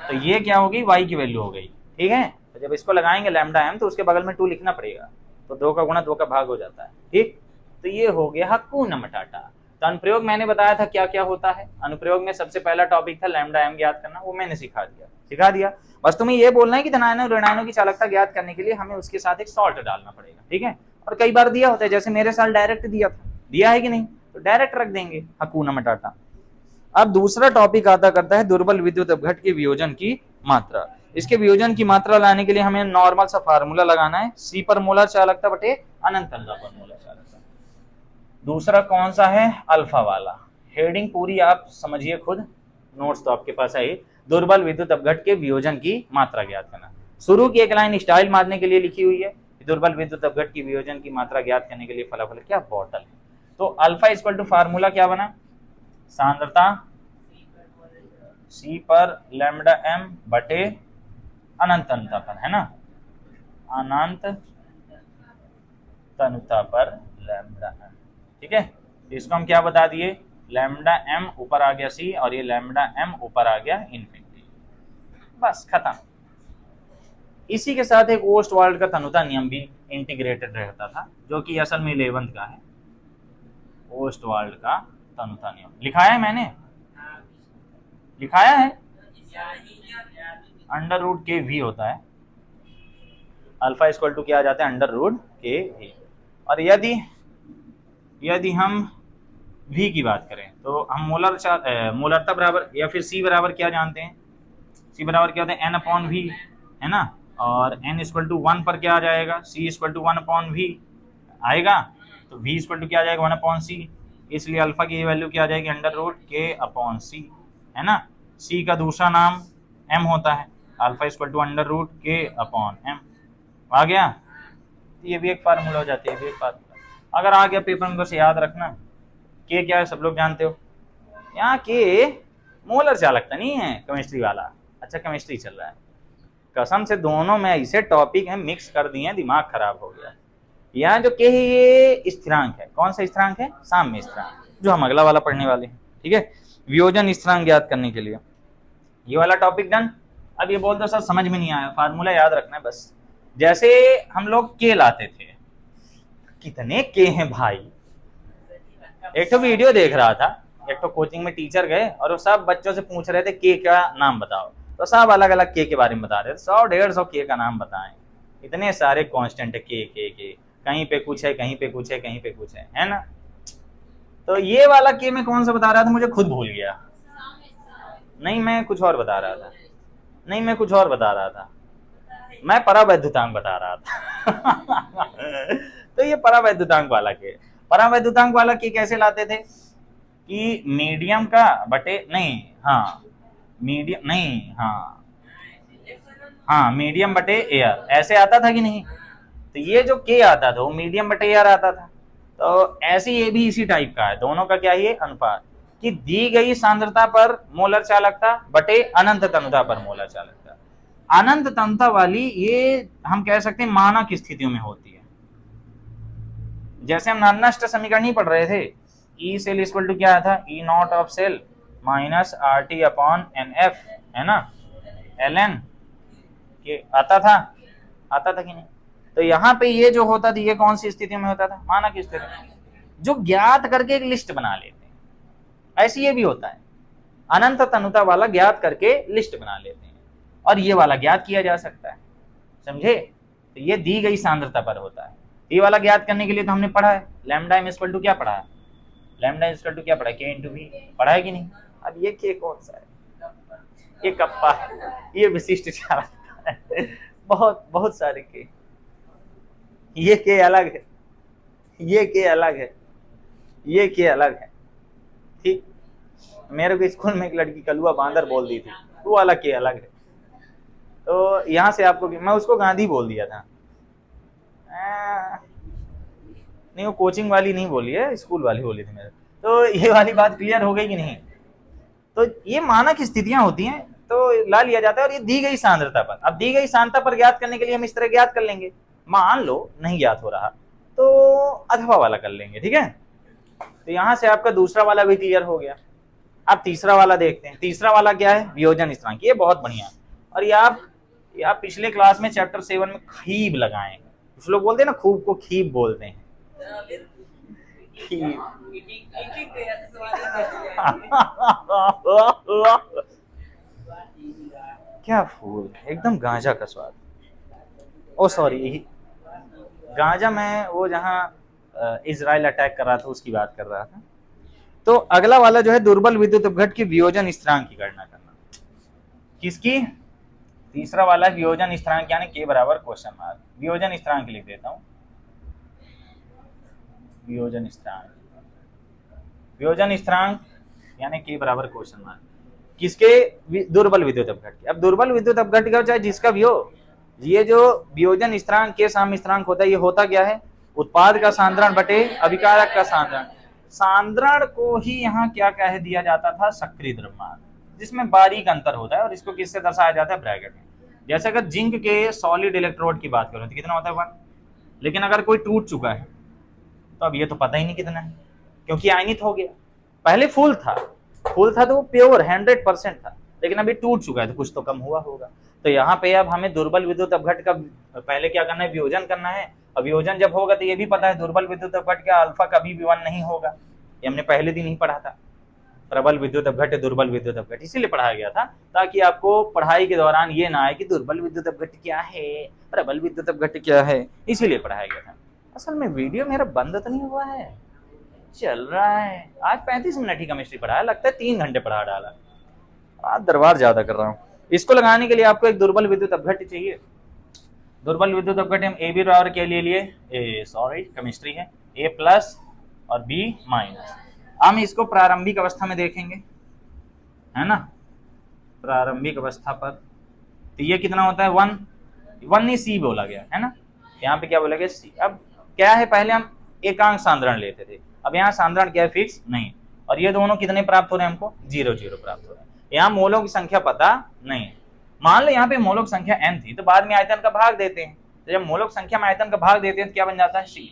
तो ये क्या होगी, y की वैल्यू हो गई, ठीक है। तो जब इसको लगाएंगे λm तो उसके बगल में 2 लिखना पड़ेगा, तो 2 का गुणा 2 का भाग हो जाता है, ठीक। तो ये हो गया हकुना मटाटा। तो अनुप्रयोग मैंने बताया था क्या क्या होता है। अनुप्रयोग में सबसे पहला टॉपिक था λm ज्ञात करना, वो मैंने सिखा दिया। बस तुम्हें ये बोलना है कि धनायनों और ऋणायनों की चालकता ज्ञात करने के लिए हमें उसके साथ एक सॉल्ट डालना पड़ेगा, ठीक है। और कई बार दिया होता है, जैसे मेरे साल डायरेक्ट दिया है कि नहीं, तो डायरेक्ट रख देंगे हकुना मटाटा। अब दूसरा टॉपिक आता करता है दुर्बल विद्युत अपघट के वियोजन की मात्रा। इसके वियोजन की मात्रा लाने के लिए हमें नॉर्मल सा फार्मूला लगाना है, C पर मोलर चालकता बटे अनंत अल्फा पर मोलर चालकता। दूसरा कौन सा है, अल्फा वाला। हेडिंग पूरी आप समझिए खुद, नोट्स तो आपके पास है। दुर्बल विद्युत अपघट के वियोजन की मात्रा ज्ञात करना। शुरू की एक लाइन स्टाइल मारने के लिए लिखी हुई है, दुर्बल विद्युत अपघट की वियोजन की मात्रा ज्ञात करने के लिए फलाफल क्या, बॉटल है। तो अल्फा इक्वल टू फार्मूला क्या बना, सांद्रता C पर लैम्डा m बटे अनंत तनुता पर, है ना, अनंत तनुता पर लैम्डा m, ठीक है। इसको हम क्या बता दिए, लैम्डा m ऊपर आ गया C और ये लैम्डा m ऊपर आ गया इन्फिनिटी, बस खत्म। इसी के साथ एक ओस्टवाल्ड का तनुता नियम भी इंटीग्रेटेड रहता था, जो कि असल में 11th का है। ओस्टवाल्ड का तनुता नियम लिखाया है मैंने, लिखाया है, अंडर रूट के वी होता है, अल्फा इक्वल टू क्या आ जाता है, अंडर रूट के वी। और यदि हम v की बात करें तो हम मोलरता बराबर या फिर c बराबर क्या जानते हैं, c बराबर क्या होता है, n अपॉन v, है ना, और n इक्वल टू 1 पर क्या आ जाएगा, c equal to 1 upon v आएगा, तो v इक्वल टू क्या आ जाएगा, 1 अपॉन c, इसलिए अल्फा की वैल्यू क्या आ जाएगी, अंडर रूट के अपॉन c, है ना। c का दूसरा नाम m होता है, alpha equal to under root के अपॉन m आ गया। ये भी एक फार्मूला हो जाती है, ये भी एक फार्मूला। अगर आ गया पेपर में बस याद रखना, के क्या है सब लोग जानते हो, यहाँ के मोलर चालकता नहीं है, केमिस्ट्री वाला, अच्छा केमिस्ट्री चल रहा है, कसम से दोनों में ऐसे टॉपिक हैं मिक्स कर दिए, दिमाग खराब हो गया। यहाँ जो के है ये स्थिरांक है, कौन सा स्थिरांक है, साम्य स्थिरांक, जो हम अगला वाला पढ़ने वाले हैं, ठीक है, वियोजन स्थिरांक ज्ञात करने के लिए। ये वाला टॉपिक डन। अब ये बोल दो सर समझ में नहीं आया, फार्मूला याद रखना है बस। जैसे हम लोग के लाते थे, कितने के हैं भाई, एक तो वीडियो देख रहा था, एक तो कोचिंग में टीचर गए और वो सब बच्चों से पूछ रहे थे के का नाम बताओ, तो सब अलग अलग के बारे में बता रहे थे, 100-150 के का नाम बताएं, इतने सारे कांस्टेंट है के, कहीं पे कुछ है, कहीं पे कुछ है, कहीं पे कुछ है ना। तो ये वाला के मैं कौन सा बता रहा था, मुझे खुद भूल गया, नहीं मैं कुछ और बता रहा था, मैं परावैद्युतांक बता रहा था तो ये परावैद्युतांक वाला के, परावैद्युतांक वाला के कैसे लाते थे कि मीडियम का बटे मीडियम बटे एयर, ऐसे आता था कि नहीं। तो ये जो के आता था वो मीडियम बटे एयर आता था, तो ऐसे ये भी इसी टाइप का है, दोनों का क्या है अनुपात, कि दी गई सांद्रता पर मोलर चालकता बटे अनंत तनुता पर मोलर चालकता। अनंत तनुता वाली ये हम कह सकते हैं मानक स्थितियों में होती है, जैसे हम नष्ट समीकरण नहीं पढ़ रहे थे, ई सेल इक्वल टू क्या था, E not of cell minus R T upon N F, है ना, एल एन के आता था कि नहीं। तो यहाँ पे ये जो होता था, ये कौन सी स्थिति में होता था, मानक स्थिति, जो ज्ञात करके एक लिस्ट बना लेते हैं, ऐसे ये भी होता है, अनंत तनुता वाला ज्ञात करके लिस्ट बना लेते हैं, और ये वाला ज्ञात किया जा सकता है, समझे। तो ये दी गई सांद्रता पर होता है, ये वाला ज्ञात करने के लिए तो हमने पढ़ा है लैम्डा m इक्वल टू क्या पढ़ा है, लैम्डा इक्वल टू क्या पढ़ा है, के इंटू वी पढ़ा है कि नहीं। अब ये के कौन सा है, ये कप्पा है, ये विशिष्ट चालकता है, बहुत सारे के, ये के अलग है, ये के अलग है, ये के अलग है, ठीक। मेरे को स्कूल में एक लड़की कलुआ बांदर बोल दी थी, वो वाला के अलग है। तो यहाँ से आपको, मैं उसको गांधी बोल दिया था, नहीं वो कोचिंग वाली नहीं बोली है, स्कूल वाली बोली थी मेरे। तो ये वाली बात क्लियर हो गई कि नहीं। तो ये मानक स्थितियां होती हैं, तो ला लिया जाता है, और ये दी गई सांद्रता पर, अब दी गई सांद्रता पर ज्ञात करने के लिए हम इस तरह ज्ञात कर लेंगे, मान लो नहीं ज्ञात हो रहा तो अथवा वाला कर लेंगे, ठीक है। तो यहाँ से आपका दूसरा वाला भी क्लियर हो गया। अब तीसरा वाला देखते हैं, तीसरा वाला क्या है, वियोजन स्थिरांक, ये बहुत बढ़िया। और ये आप पिछले क्लास में चैप्टर 7 में खीब लगाए, कुछ लोग बोलते हैं ना खूब को खीब बोलते हैं, क्या फूल, एकदम गांजा का स्वाद, ओ सॉरी गांजा, मैं वो जहां इजराइल अटैक कर रहा था उसकी बात कर रहा था। तो अगला वाला जो है दुर्बल विद्युत अपघट की वियोजन स्थिरांक की गणना करना, किसकी, तीसरा वाला वियोजन स्थिरांक यानी के बराबर क्वेश्चन मार्क, वियोजन स्थिरांक लिख देता हूं, वियोजन स्थिरांक यानी के बराबर क्वेश्चन मार्क, किसके, दुर्बल विद्युत अपघट के। अब दुर्बल विद्युत अपघट का चाहे जिसका भी हो, ये जो वियोजन स्थिरांक के साम्य स्थिरांक होता है, ये होता क्या है, उत्पाद का सांद्रण बटे अभिकारक का सांद्रण। सांद्रण को ही यहाँ क्या कह दिया जाता था, सक्रिय द्रव्यमान, जिसमें बारीक अंतर होता है, और इसको किससे दर्शाया जाता है, ब्रैकेट में। जैसे अगर जिंक के सॉलिड इलेक्ट्रोड की बात करें तो कितना होता है 1, लेकिन अगर कोई टूट चुका है तो अब ये तो पता ही नहीं कितना है, क्योंकि आयनित हो गया। पहले फुल था तो वो प्योर 100% था, लेकिन अभी टूट चुका है तो कुछ तो कम हुआ होगा। तो यहाँ पे अब हमें दुर्बल विद्युत अपघट का पहले क्या करना है, वियोजन करना है। अब वियोजन जब होगा तो ये भी पता है दुर्बल विद्युत अपघट का अल्फा कभी भी 1 नहीं होगा, ये हमने पहले दिन ही पढ़ा था। प्रबल विद्युत अपघट, दुर्बल विद्युत अपघट इसीलिए पढ़ाया गया था, ताकि आपको पढ़ाई के दौरान ये ना आए कि दुर्बल विद्युत अपघट क्या है, प्रबल विद्युत अपघट क्या है, इसीलिए पढ़ाया गया था। असल में वीडियो मेरा बंद तो नहीं हुआ है, चल रहा है। आज 35 मिनट ही केमिस्ट्री पढ़ाया, लगता है 3 घंटे पढ़ा डाला। आज दरबार ज्यादा कर रहा हूँ। इसको लगाने के लिए आपको एक दुर्बल विद्युत अपघट चाहिए। दुर्बल विद्युत अपघट हम ए बी बराबर के लिए केमिस्ट्री है, ए प्लस और बी माइनस। हम इसको प्रारंभिक अवस्था में देखेंगे, है ना, प्रारंभिक अवस्था पर। तो ये कितना होता है 1 ही सी बोला गया है ना, यहाँ पे क्या बोला गया सी। अब क्या है, पहले हम एकांक सांद्रण लेते थे, अब यहाँ सांद्रण क्या है, फिक्स नहीं। और ये दोनों कितने प्राप्त हो रहे हैं हमको, 0 0 प्राप्त हो रहे हैं। यहाँ मोलों की संख्या पता नहीं है। मान लो यहाँ पे मोलों की संख्या n थी, तो बाद में आयतन का भाग देते हैं, तो जब मोलों की संख्या में आयतन का भाग देते हैं तो क्या बन जाता है c।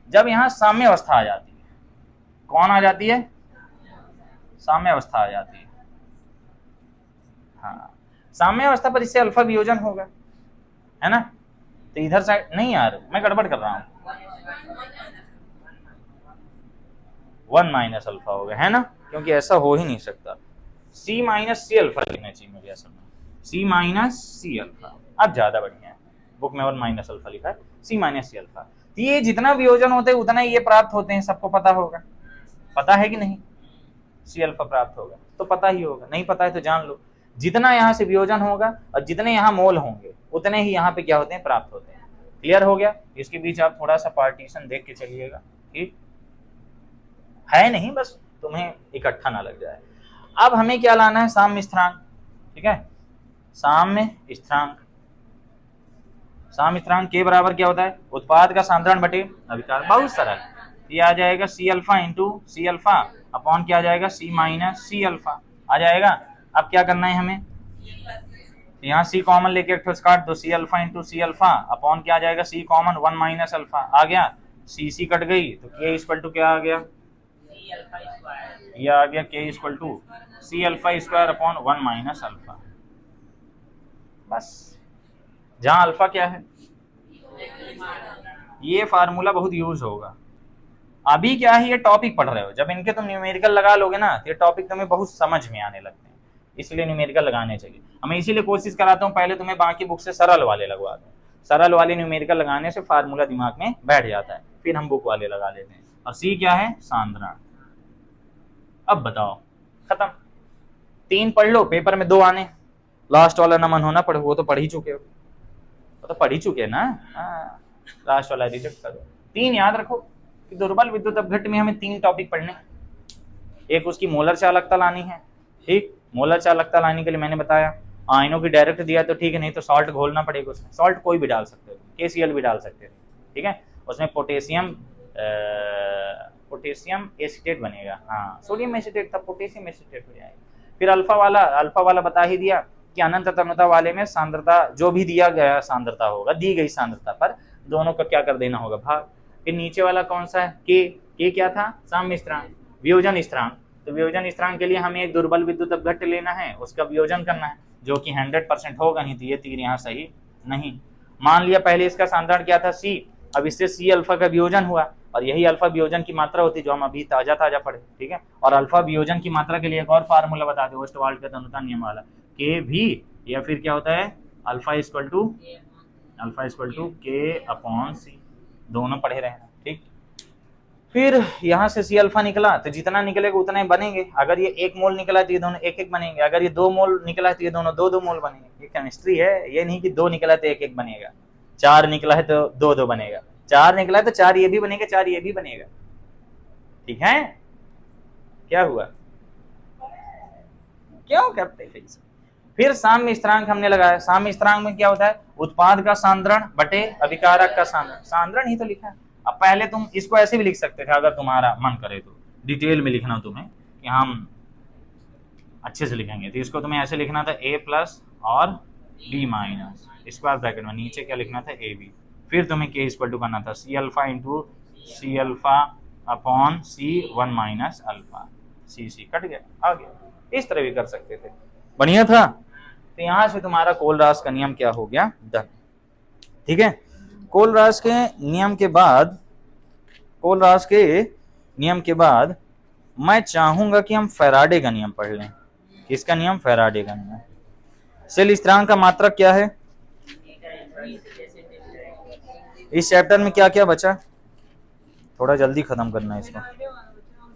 जब यहाँ साम्य अवस्था आ जाती है, कौन आ जाती है, साम्य अवस्था आ जाती है, हाँ साम्य अवस्था पर इससे अल्फा वियोजन होगा, है ना। तो इधर साइड नहीं यार, मैं गड़बड़ कर रहा हूँ, 1 माइनस अल्फा होगा, है ना, क्योंकि ऐसा हो ही नहीं सकता। C माइनस सी अल्फा लिखना चाहिए मुझे असल में, C माइनस सी अल्फा। अब ज्यादा बढ़िया है, बुक में 1 माइनस अल्फा लिखा है, C माइनस सी अल्फा। ये जितना वियोजन होते हैं उतना ही ये प्राप्त होते हैं, सबको पता होगा, पता है कि नहीं, सी अल्फा प्राप्त होगा तो पता ही होगा, नहीं पता है तो जान लो। जितना यहाँ से वियोजन होगा और जितने यहाँ मोल होंगे उतने ही यहाँ पे क्या होते हैं, प्राप्त होते हैं। क्लियर हो गया। इसके बीच आप थोड़ा सा पार्टीशन देख के चलिएगा, ठीक है, नहीं बस तुम्हें इकट्ठा ना लग जाए। अब हमें क्या लाना है, साम्य स्थिरांक, ठीक है, साम्य स्थिरांक। साम्य स्थिरांक के बराबर क्या होता है, उत्पाद का सांद्रण बटे अभिकारक। बहुत सरल, ये आ जाएगा C alpha into C alpha upon क्या आ जाएगा, सी माइनस सी अल्फा आ जाएगा। अब क्या करना है हमें, यहाँ सी कॉमन लेके एक काट दो, C alpha into C alpha upon क्या आ जाएगा, सी कॉमन 1 माइनस अल्फा आ गया, सी कट गई तो के इक्वल टू क्या आ गया, ये आ गया के equal to C alpha square upon 1 minus alpha. बस जहां अल्फा क्या है, ये फार्मूला बहुत यूज होगा। अभी क्या है, ये टॉपिक पढ़ रहे हो, जब इनके तुम न्यूमेरिकल लगा लोगे ना तो ये टॉपिक तुम्हें बहुत समझ में आने लगते हैं, इसलिए न्यूमेरिकल लगाने चाहिए। मैं इसीलिए कोशिश कराता हूँ पहले तुम्हें बाकी बुक से सरल वाले लगवा दूं, सरल वाले न्यूमेरिकल लगाने से फार्मूला दिमाग में बैठ जाता है, फिर हम बुक वाले लगा लेते हैं। और सी क्या है, सांद्रण। अब बताओ, खत्म। 3 पढ़ लो, पेपर में 2 आने, लास्ट वाला ना मन होना पढ़ो, वो तो पढ़ ही चुके हो, वो तो पढ़ ही चुके ना, लास्ट वाला रिजेक्ट कर दो। 3 याद रखो कि दुर्बल विद्युत अपघट में हमें 3 टॉपिक पढ़ने। एक उसकी मोलर चालकता लानी है, ठीक, मोलर चालकता लाने के लिए मैंने बताया आयनों की डायरेक्ट दिया तो ठीक है, नहीं तो सॉल्ट घोलना पड़ेगा उसमें। सॉल्ट कोई भी डाल सकते हो, KCl भी डाल सकते हो, ठीक है। उसमें पोटेशियम एसीटेट बनेगा, हाँ सोडियम एसीटेट था, पोटेशियम एसीटेट हो जाएगा। फिर अल्फा वाला बता ही दिया कि अनंत तन्यता वाले में सांद्रता जो भी दिया गया सांद्रता होगा, दी गई सांद्रता पर दोनों का क्या कर देना होगा, भाग। फिर नीचे वाला कौन सा है, के क्या था, साम्य स्थिरांक, वियोजन स्थिरांक। तो वियोजन स्थिरांक के लिए हमें एक दुर्बल विद्युत अपघट्ट लेना है, उसका वियोजन करना है, जो कि 100% होगा, नहीं तो ये तीर यहाँ सही नहीं। मान लिया पहले इसका सांद्रण क्या था, C, अब इससे C अल्फा का वियोजन हुआ, और यही अल्फा वियोजन की मात्रा होती है जो हम अभी ताजा पढ़े, ठीक है। और अल्फा वियोजन की मात्रा के लिए एक और फार्मूला बता दो, ओस्टवाल्ड का तन्यता नियम वाला, के भी, या फिर क्या होता है, अल्फा इक्वल टू के अपॉन सी, दोनों पढ़े रहे, ठीक। फिर यहाँ से सी अल्फा निकला तो जितना निकलेगा उतना ही बनेंगे। अगर ये 1 मोल निकला है तो ये दोनों 1 बनेंगे, अगर ये 2 मोल निकला है तो ये दोनों 2 मोल बनेंगे। ये केमिस्ट्री है, ये नहीं कि 2 निकला तो 1 बनेगा, 4 निकला है तो 2 बनेगा, 4 निकला है तो 4 ये भी बनेगा, 4 ये भी बनेगा, ठीक है। क्या हुआ, क्यों करते फिर फिर साम्य स्थिरांक हमने लगाया। साम्य स्थिरांक में क्या होता है, उत्पाद का सांद्रण बटे अभिकारक का सांद्रण, सांद्रण ही तो लिखा है। अब पहले तुम इसको ऐसे भी लिख सकते थे अगर तुम्हारा मन करे तो, डिटेल में लिखना तुम्हें कि हम अच्छे से लिखेंगे तो इसको तुम्हें ऐसे लिखना था ए प्लस और बी माइनस, स्क्वायर ब्रैकेट में नीचे क्या लिखना था ए बी, फिर तुम्हें के इक्वल टू करना था C alpha into C alpha upon C one minus alpha, C cut गया, आ गया। इस तरह भी कर सकते थे, बढ़िया था। तो यहां से तुम्हारा कोलरास का नियम क्या हो गया, डन। ठीक है, कोलरास के नियम के बाद, कोलरास के नियम के बाद मैं चाहूंगा कि हम फैराडे का नियम पढ़ लें। किसका नियम, फैराडे का नियम। सेल स्थिरांक का मात्रक क्या है, इस चैप्टर में क्या क्या बचा, थोड़ा जल्दी खत्म करना है इसको।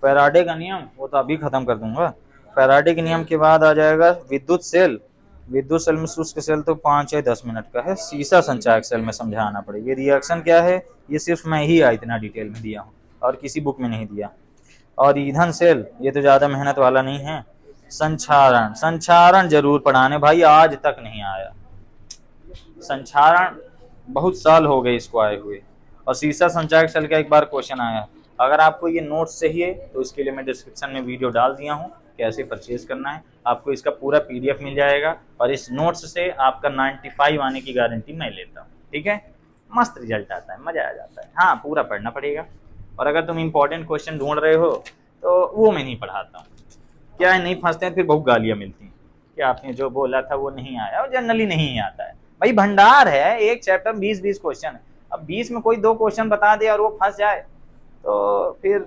फैराडे का नियम वो तो अभी खत्म कर दूंगा। फैराडे के नियम के बाद आ जाएगा विद्युत सेल। विद्युत सेल में शुष्क सेल तो 5 या 10 मिनट का है। सीसा संचायक सेल में समझाना पड़ेगा। ये रिएक्शन क्या है, ये सिर्फ मैं ही इतना डिटेल में दिया हूँ और किसी बुक में नहीं दिया। और ईंधन सेल ये तो ज्यादा मेहनत वाला नहीं है। संचारण, संचारण जरूर पढ़ाने भाई, आज तक नहीं आया संचारण, बहुत साल हो गए इसको आए हुए। और सीसा संचायक सेल का एक बार क्वेश्चन आया। अगर आपको ये नोट्स चाहिए तो इसके लिए मैं डिस्क्रिप्शन में वीडियो डाल दिया हूँ कैसे परचेज करना है। आपको इसका पूरा पीडीएफ मिल जाएगा और इस नोट्स से आपका 95 आने की गारंटी मैं लेता हूँ। ठीक है, मस्त रिजल्ट आता है, मजा आ जाता है। हाँ, पूरा पढ़ना पड़ेगा। और अगर तुम इंपॉर्टेंट क्वेश्चन ढूंढ रहे हो तो वो मैं नहीं पढ़ाता हूँ। क्या है, नहीं फंसते हैं फिर बहुत गालियां मिलती हैं कि आपने जो बोला था वो नहीं आया, और जनरली नहीं आता है भाई। भंडार है, एक चैप्टर 20-20 क्वेश्चन है। अब 20 में कोई 2 क्वेश्चन बता दे और वो फंस जाए तो फिर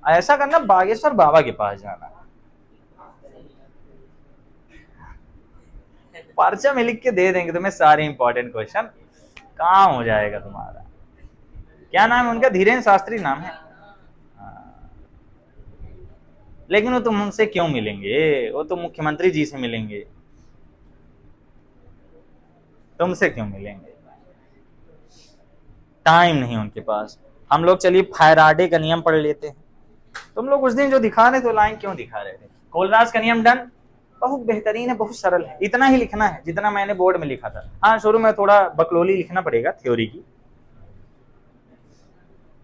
ऐसा करना, बागेश्वर बाबा के पास जाना, पर्चा में लिख के दे देंगे तुम्हें सारे इंपॉर्टेंट क्वेश्चन, काम हो जाएगा तुम्हारा। क्या नाम है उनका, धीरेन्द्र शास्त्री नाम है। लेकिन वो तुम हमसे क्यों मिलेंगे, वो तो मुख्यमंत्री जी से मिलेंगे, तुमसे क्यों मिलेंगे, टाइम नहीं उनके पास। हम लोग चलिए फैराडे का नियम पढ़ लेते हैं। तुम लोग उस दिन जो दिखा रहे थे लाइन क्यों दिखा रहे थे। कोलरास का नियम डन, बहुत बेहतरीन है, बहुत सरल है। इतना ही लिखना है जितना मैंने बोर्ड में लिखा था। हाँ, शुरू में थोड़ा बकलोली लिखना पड़ेगा थ्योरी की।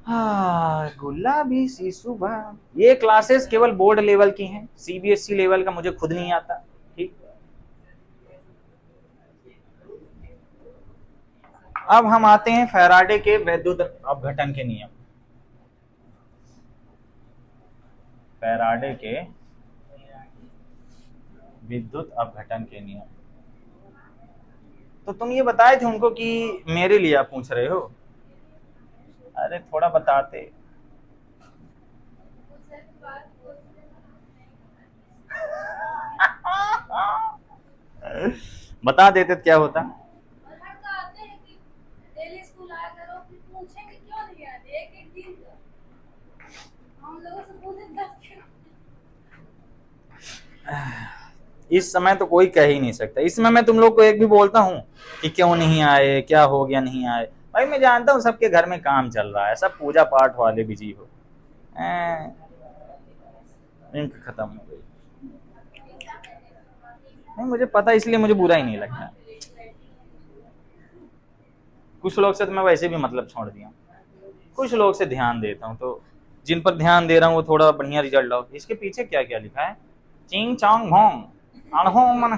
हाँ, गुलाबी सी सुबह, ये क्लासेस केवल बोर्ड लेवल की हैं, सीबीएसई लेवल का मुझे खुद नहीं आता। ठीक, अब हम आते हैं फैराडे के वैद्युत अपघटन के नियम। फैराडे के विद्युत अपघटन के नियम। तो तुम ये बताए थे उनको कि मेरे लिए आप पूछ रहे हो, अरे थोड़ा बताते। बता देते तो क्या होता। इस समय तो कोई कह ही नहीं सकता। इस समय मैं तुम लोग को एक भी बोलता हूँ कि क्यों नहीं आए, क्या हो गया नहीं आए, भाई मैं जानता हूँ सबके घर में काम चल रहा है, सब पूजा पाठ वाले बिजी हो। इंक खत्म हो गई, नहीं मुझे पता, इसलिए मुझे बुरा ही नहीं लगता। कुछ लोग से तो मैं वैसे भी मतलब छोड़ दिया, कुछ लोग से ध्यान देता हूँ, तो जिन पर ध्यान दे रहा हूँ वो थोड़ा बढ़िया रिजल्ट लाओ। इसके पीछे क्या क्या लिखा है, चिंग चांग भोंग अड़हो मन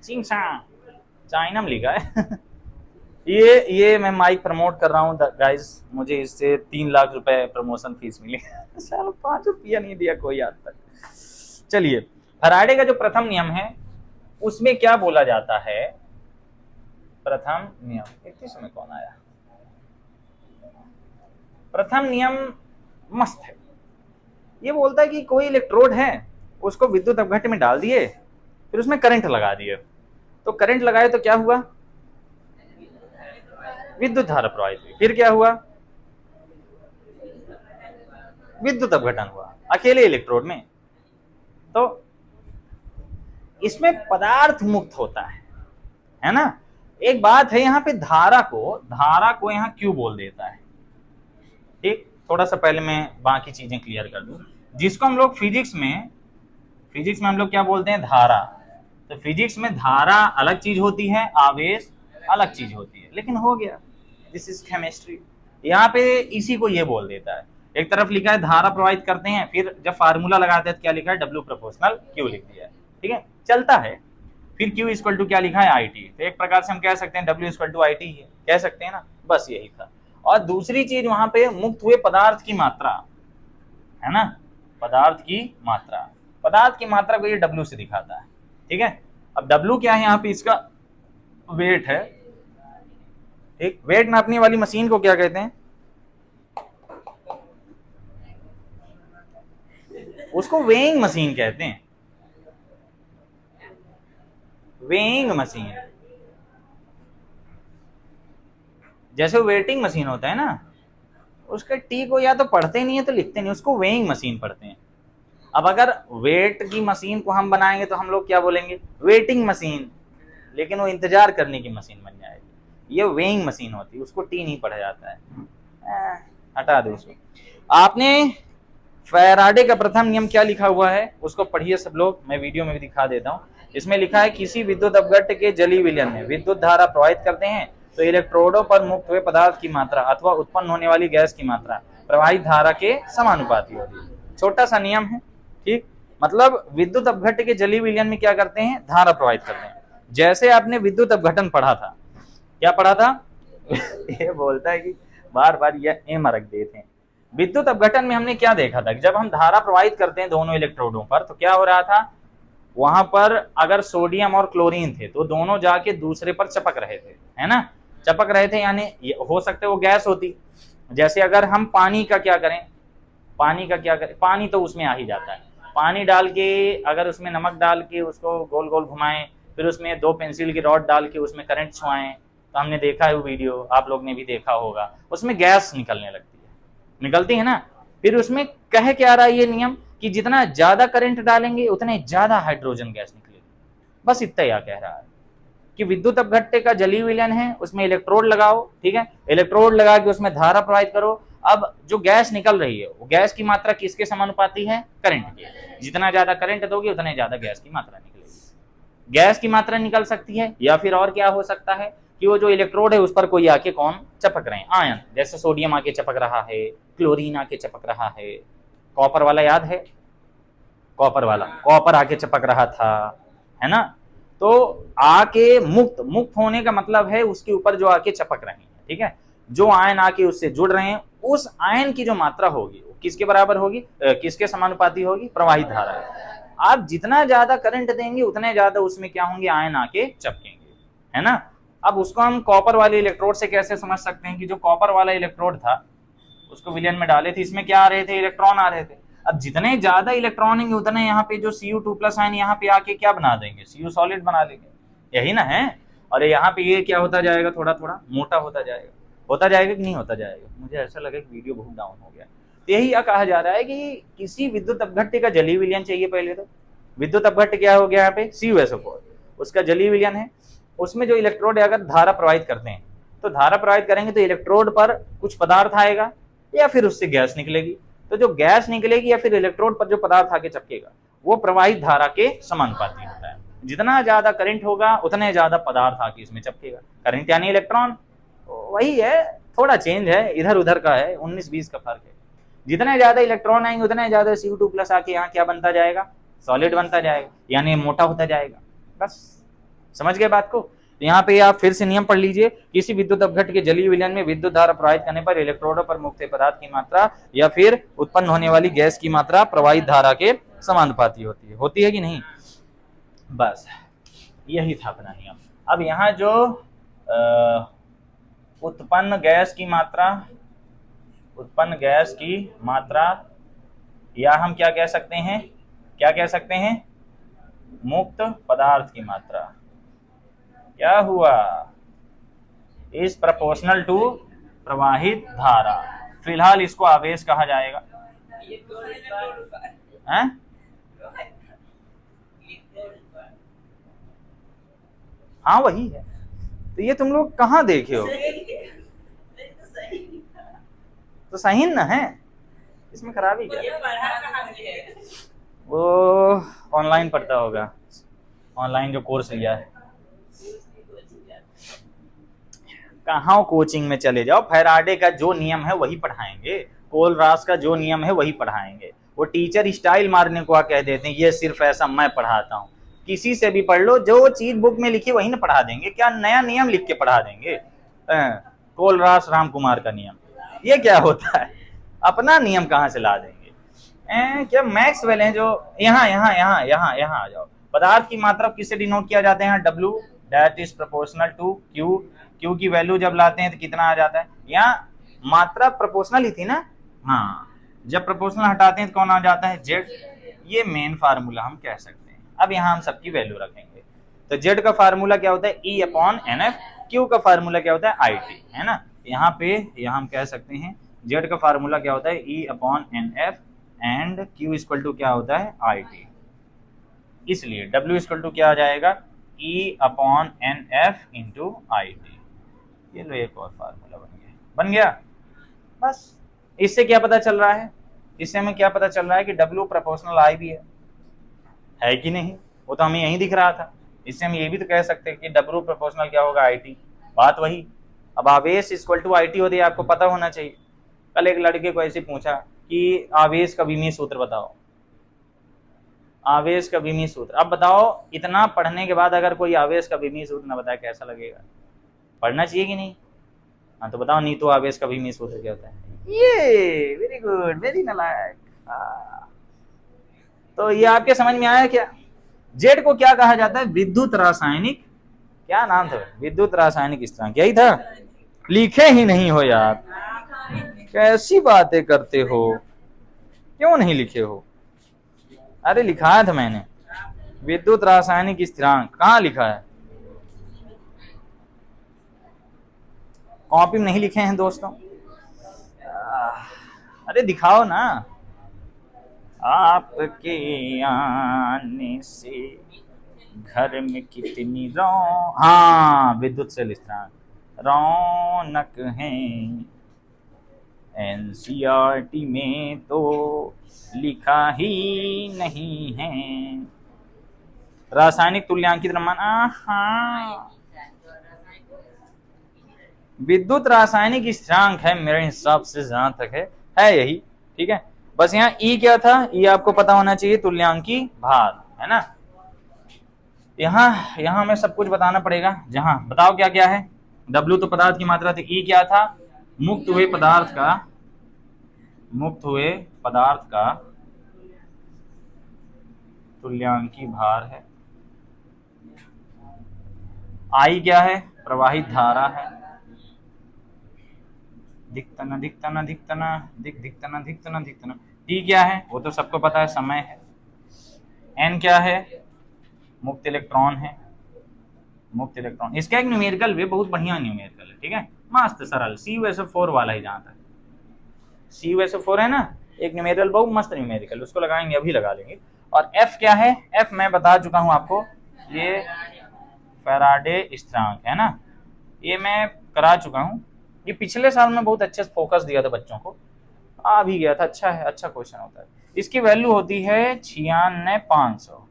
चिंग चाइना में लिखा है। ये मैं माइक प्रमोट कर रहा हूँ गाइस, मुझे इससे 3 लाख रुपए प्रमोशन फीस मिली। साल 5 रुपया नहीं दिया कोई आज तक। चलिए, फैराडे का जो प्रथम नियम है उसमें क्या बोला जाता है, प्रथम नियम 31 में कौन आया, प्रथम नियम मस्त है। ये बोलता है कि कोई इलेक्ट्रोड है, उसको विद्युत अपघट्य में डाल दिए, फिर उसमें करंट लगा दिए। तो करंट लगाए तो क्या हुआ, विद्युत धारा प्रवाहित हुई। फिर क्या हुआ, विद्युत अपघटन हुआ अकेले इलेक्ट्रोड में। तो इसमें पदार्थ मुक्त होता है ना। एक बात है, यहाँ पे धारा को यहाँ क्यों बोल देता है। ठीक, थोड़ा सा पहले मैं बाकी चीजें क्लियर कर दूं। जिसको हम लोग फिजिक्स में हम लोग क्या बोलते हैं, धारा। तो फिजिक्स में धारा अलग चीज होती है, आवेश अलग चीज होती है, लेकिन हो गया, दिस इज केमिस्ट्री। यहाँ पे इसी को ये बोल देता है। एक तरफ लिखा है धारा प्रवाहित करते हैं, फिर जब फार्मूला लगाते हैं तो क्या लिखा है, W प्रोपोर्शनल Q लिख दिया है, ठीक है, चलता है। फिर Q इक्वल टू क्या लिखा है, IT। तो एक प्रकार से हम कह सकते हैं W इक्वल टू IT है, कह सकते हैं ना, बस यही था। और दूसरी चीज वहां पे मुक्त हुए पदार्थ की मात्रा है ना, पदार्थ की मात्रा, पदार्थ की मात्रा को ये W से दिखाता है, ठीक है। अब W क्या है, यहाँ पे इसका वेट है, ठीक। वेट नापने वाली मशीन को क्या कहते हैं, उसको वेइंग मशीन कहते हैं, वेइंग मशीन। जैसे वेटिंग मशीन होता है ना, उसके टी को या तो पढ़ते नहीं है तो लिखते नहीं, उसको वेइंग मशीन पढ़ते हैं। अब अगर वेट की मशीन को हम बनाएंगे तो हम लोग क्या बोलेंगे, वेटिंग मशीन, लेकिन वो इंतजार करने की मशीन बन जाएगी। ये वेइंग मशीन होती है, उसको टी नहीं पढ़ा जाता है, हटा दो उसको। आपने फैराडे का प्रथम नियम क्या लिखा हुआ है उसको पढ़िए सब लोग, मैं वीडियो में भी दिखा देता हूँ। इसमें लिखा है किसी विद्युत अपघट्य के जलीय विलयन में विद्युत धारा प्रवाहित करते हैं तो इलेक्ट्रोडों पर मुक्त हुए पदार्थ की मात्रा अथवा उत्पन्न होने वाली गैस की मात्रा प्रवाहित धारा के समानुपाती होती है। छोटा सा नियम है, ठीक। मतलब विद्युत अपघट्य के जलीय विलयन में क्या करते हैं, धारा प्रवाहित करते हैं। जैसे आपने विद्युत अपघटन पढ़ा था, क्या पढ़ा था ये बोलता है कि बार बार ये एम रख देते हैं। विद्युत अपघटन में हमने क्या देखा था कि जब हम धारा प्रवाहित करते हैं दोनों इलेक्ट्रोडों पर तो क्या हो रहा था, वहां पर अगर सोडियम और क्लोरीन थे तो दोनों जाके दूसरे पर चपक रहे थे, है ना, चपक रहे थे, यानी हो सकते वो गैस होती। जैसे अगर हम पानी का क्या करें, पानी का क्या करें, पानी तो उसमें आ ही जाता है, पानी डाल के अगर उसमें नमक डाल के उसको गोल गोल घुमाएं, फिर उसमें 2 पेंसिल की रॉड डाल के उसमें करंट छुआएं, तो हमने देखा है वो वीडियो, आप लोग ने भी देखा होगा, उसमें गैस निकलने लगती है, निकलती है ना। फिर उसमें कह क्या रहा है ये नियम कि जितना ज्यादा करंट डालेंगे उतने ज्यादा हाइड्रोजन गैस निकलेगी, बस इतना या कह रहा है कि विद्युत अपघट्य का जलीय विलयन है, उसमें इलेक्ट्रोड लगाओ, ठीक है, इलेक्ट्रोड लगा के उसमें धारा प्रवाहित करो। अब जो गैस निकल रही है वो गैस की मात्रा किसके समानुपाती है, करंट के। जितना ज्यादा करंट दोगे उतने ज्यादा गैस की मात्रा निकलेगी। गैस की मात्रा निकल सकती है या फिर और क्या हो सकता है कि वो जो इलेक्ट्रोड है उस पर कोई आके कौन चपक रहे हैं, आयन, जैसे सोडियम आके चपक रहा है, क्लोरीन आके चपक रहा है, कॉपर वाला याद है, कॉपर वाला, कॉपर आके चपक रहा था, है ना। तो आके मुक्त, मुक्त होने का मतलब है उसके ऊपर जो आके चपक रहे हैं, ठीक है, जो आयन आके उससे जुड़ रहे हैं, उस आयन की जो मात्रा होगी वो किसके बराबर होगी, किसके समानुपाती होगी, प्रवाहित धारा। आप जितना ज्यादा करंट देंगे उतने ज्यादा उसमें क्या होंगे, आयन आके चपकेंगे, है ना। अब उसको हम कॉपर वाले इलेक्ट्रोड से कैसे समझ सकते हैं कि जो कॉपर वाला इलेक्ट्रोड था उसको विलयन में डाले थे, इसमें क्या आ रहे थे, इलेक्ट्रॉन आ रहे थे। अब जितने ज्यादा इलेक्ट्रॉन होंगे उतने यहाँ पे जो Cu2+ आयन यहाँ पे आके क्या बना देंगे, Cu सॉलिड बना लेंगे, यही ना है। और यहाँ पे ये क्या होता जाएगा, थोड़ा थोड़ा मोटा होता जाएगा, होता जाएगा कि नहीं होता जाएगा, मुझे ऐसा लगा कि वीडियो बहुत डाउन हो गया। तो यही कहा जा रहा है कि किसी विद्युत अपघट्य का जलीय विलयन चाहिए। पहले तो विद्युत अपघट्य क्या हो गया यहाँ पे, CuSO4, उसका जलीय विलयन है। उसमें जो इलेक्ट्रोड अगर धारा प्रवाहित करते हैं तो धारा प्रवाहित करेंगे तो इलेक्ट्रोड पर कुछ पदार्थ आएगा या फिर उससे गैस निकलेगी। तो जो गैस निकलेगी या फिर इलेक्ट्रोड पर जो पदार्थ आके चपकेगा वो प्रवाहित धारा के समानुपाती होता है। जितना ज्यादा करंट होगा उतने ज्यादा पदार्थ आके इसमें चपकेगा। करंट यानी इलेक्ट्रॉन, वही है, थोड़ा चेंज है, इधर उधर का है, 19-20 का फर्क है। जितने ज्यादा इलेक्ट्रॉन आएंगे उतने ज्यादा Cu2+ आके यहाँ क्या बनता जाएगा, सॉलिड बनता जाएगा, यानी मोटा होता जाएगा। बस समझ गए बात को। तो यहाँ पे आप फिर से नियम पढ़ लीजिए, किसी विद्युत अपघट्य के जलीय विलयन में विद्युत धारा प्रवाहित करने पर इलेक्ट्रोडों पर मुक्त पदार्थ की मात्रा या फिर उत्पन्न होने वाली गैस की मात्रा प्रवाहित धारा के समानुपाती होती है कि नहीं। बस यही था अपना नियम। अब यहाँ जो उत्पन्न गैस की मात्रा या हम क्या कह सकते हैं, क्या कह सकते हैं, मुक्त पदार्थ की मात्रा क्या हुआ, इज प्रोपोर्शनल टू प्रवाहित धारा। फिलहाल इसको आवेश कहा जाएगा। हैं? हाँ वही है। तो ये तुम लोग कहाँ देखे हो, तो सही ना है, इसमें खराबी क्या, वो ऑनलाइन पढ़ता होगा, ऑनलाइन जो कोर्स लिया है। कहाँ कोचिंग में चले जाओ, फैराडे का जो नियम है वही पढ़ाएंगे, कोलरास का जो नियम है वही पढ़ाएंगे। वो टीचर स्टाइल मारने को कह देते हैं ये सिर्फ ऐसा मैं पढ़ाता हूँ। किसी से भी पढ़ लो, जो चीज बुक में लिखी वही ना पढ़ा देंगे, क्या नया नियम लिख के पढ़ा देंगे। कोलरास राम कुमार का नियम, ये क्या होता है, अपना नियम कहाँ से ला देंगे। क्या मैक्सवेल है जो यहाँ यहाँ यहाँ यहाँ यहाँ आ जाओ। पदार्थ की मात्रा किससे डिनोट किया जाता है, W that is proportional to Q। Q की वैल्यू जब लाते हैं तो कितना आ जाता है, यहाँ मात्रा प्रोपोर्शनल ही थी ना, हाँ, जब प्रोपोर्शनल हटाते हैं तो कौन आ जाता है, Z। ये मेन फार्मूला हम कह सकते हैं। अब यहाँ हम सबकी वैल्यू रखेंगे, तो Z का फार्मूला क्या होता है, E/NF। Q का फार्मूला क्या होता है, IT, है ना। यहाँ पे यहाँ हम कह सकते हैं Z का फार्मूला क्या होता है, E/NF and Q equal to क्या होता है, IT। इसलिए W इक्वल टू क्या आ जाएगा, E/NF इंटू IT। ये लो एक और फार्मूला बन गया। बस इससे क्या पता चल रहा है, इससे हमें क्या पता चल रहा है कि W प्रोपोर्शनल I भी है कि नहीं, वो तो हमें यही दिख रहा था। इससे हम ये भी तो कह सकते हैं कि W प्रोपोर्शनल क्या होगा, IT। बात वही। अब आवेश इक्वल टू IT होती है, आपको पता होना चाहिए। कल एक लड़के को ऐसे पूछा कि आवेश का विमीय सूत्र बताओ, आवेश का विमीय सूत्र। अब बताओ, इतना पढ़ने के बाद अगर कोई आवेश का विमीय सूत्र ना बताए कैसा लगेगा, पढ़ना चाहिए कि नहीं। हाँ तो बताओ, नहीं तो आवेश का विमीय सूत्र क्या होता है, ये वेरी गुड, वेरी नालायक। तो ये आपके समझ में आया क्या। जेड को क्या कहा जाता है, विद्युत रासायनिक, क्या नाम था, विद्युत रासायनिक स्थिरांक, यही था। लिखे ही नहीं हो यार, कैसी बातें करते हो, क्यों नहीं लिखे हो। अरे लिखा था मैंने, विद्युत रासायनिक स्थिरांक कहाँ लिखा है, कॉपी में नहीं लिखे हैं दोस्तों। अरे दिखाओ ना, आपके आने से घर में कितनी हाँ, विद्युत सेल स्थिरांक रौनक है। NCERT में तो लिखा ही नहीं है। रासायनिक तुल्यांकित द्रव्यमान, विद्युत रासायनिक स्थिरांक है मेरे हिसाब से, जहां तक है यही, ठीक है। बस यहाँ ई क्या था, ये आपको पता होना चाहिए, तुल्यांकी भार, है ना। यहाँ हमें सब कुछ बताना पड़ेगा। जहां बताओ क्या क्या है, W तो पदार्थ की मात्रा थी, ई क्या था, मुक्त हुए पदार्थ का तुल्यांकी भार है। I क्या है, प्रवाहित धारा है। दिक्तना। T क्या है, वो तो सबको पता है, समय है। N क्या है, मुक्त इलेक्ट्रॉन है, इसका एक न्यूमेरिकल भी बहुत बढ़िया न्यूमेरिकल है, ठीक है, मस्त सरल, CuSO4 वाला ही। जहां तक CuSO4 है ना, एक न्यूमेरिकल बहुत मस्त न्यूमेरिकल, उसको लगाएंगे, अभी लगा लेंगे। और F क्या है, F मैं बता चुका हूं आपको, ये फैराडे स्थिरांक है ना, ये मैं करा चुका हूं। ये पिछले साल में बहुत अच्छे से फोकस दिया था बच्चों को, आ भी गया था, अच्छा है, अच्छा क्वेश्चन होता है। इसकी वैल्यू होती है 96,500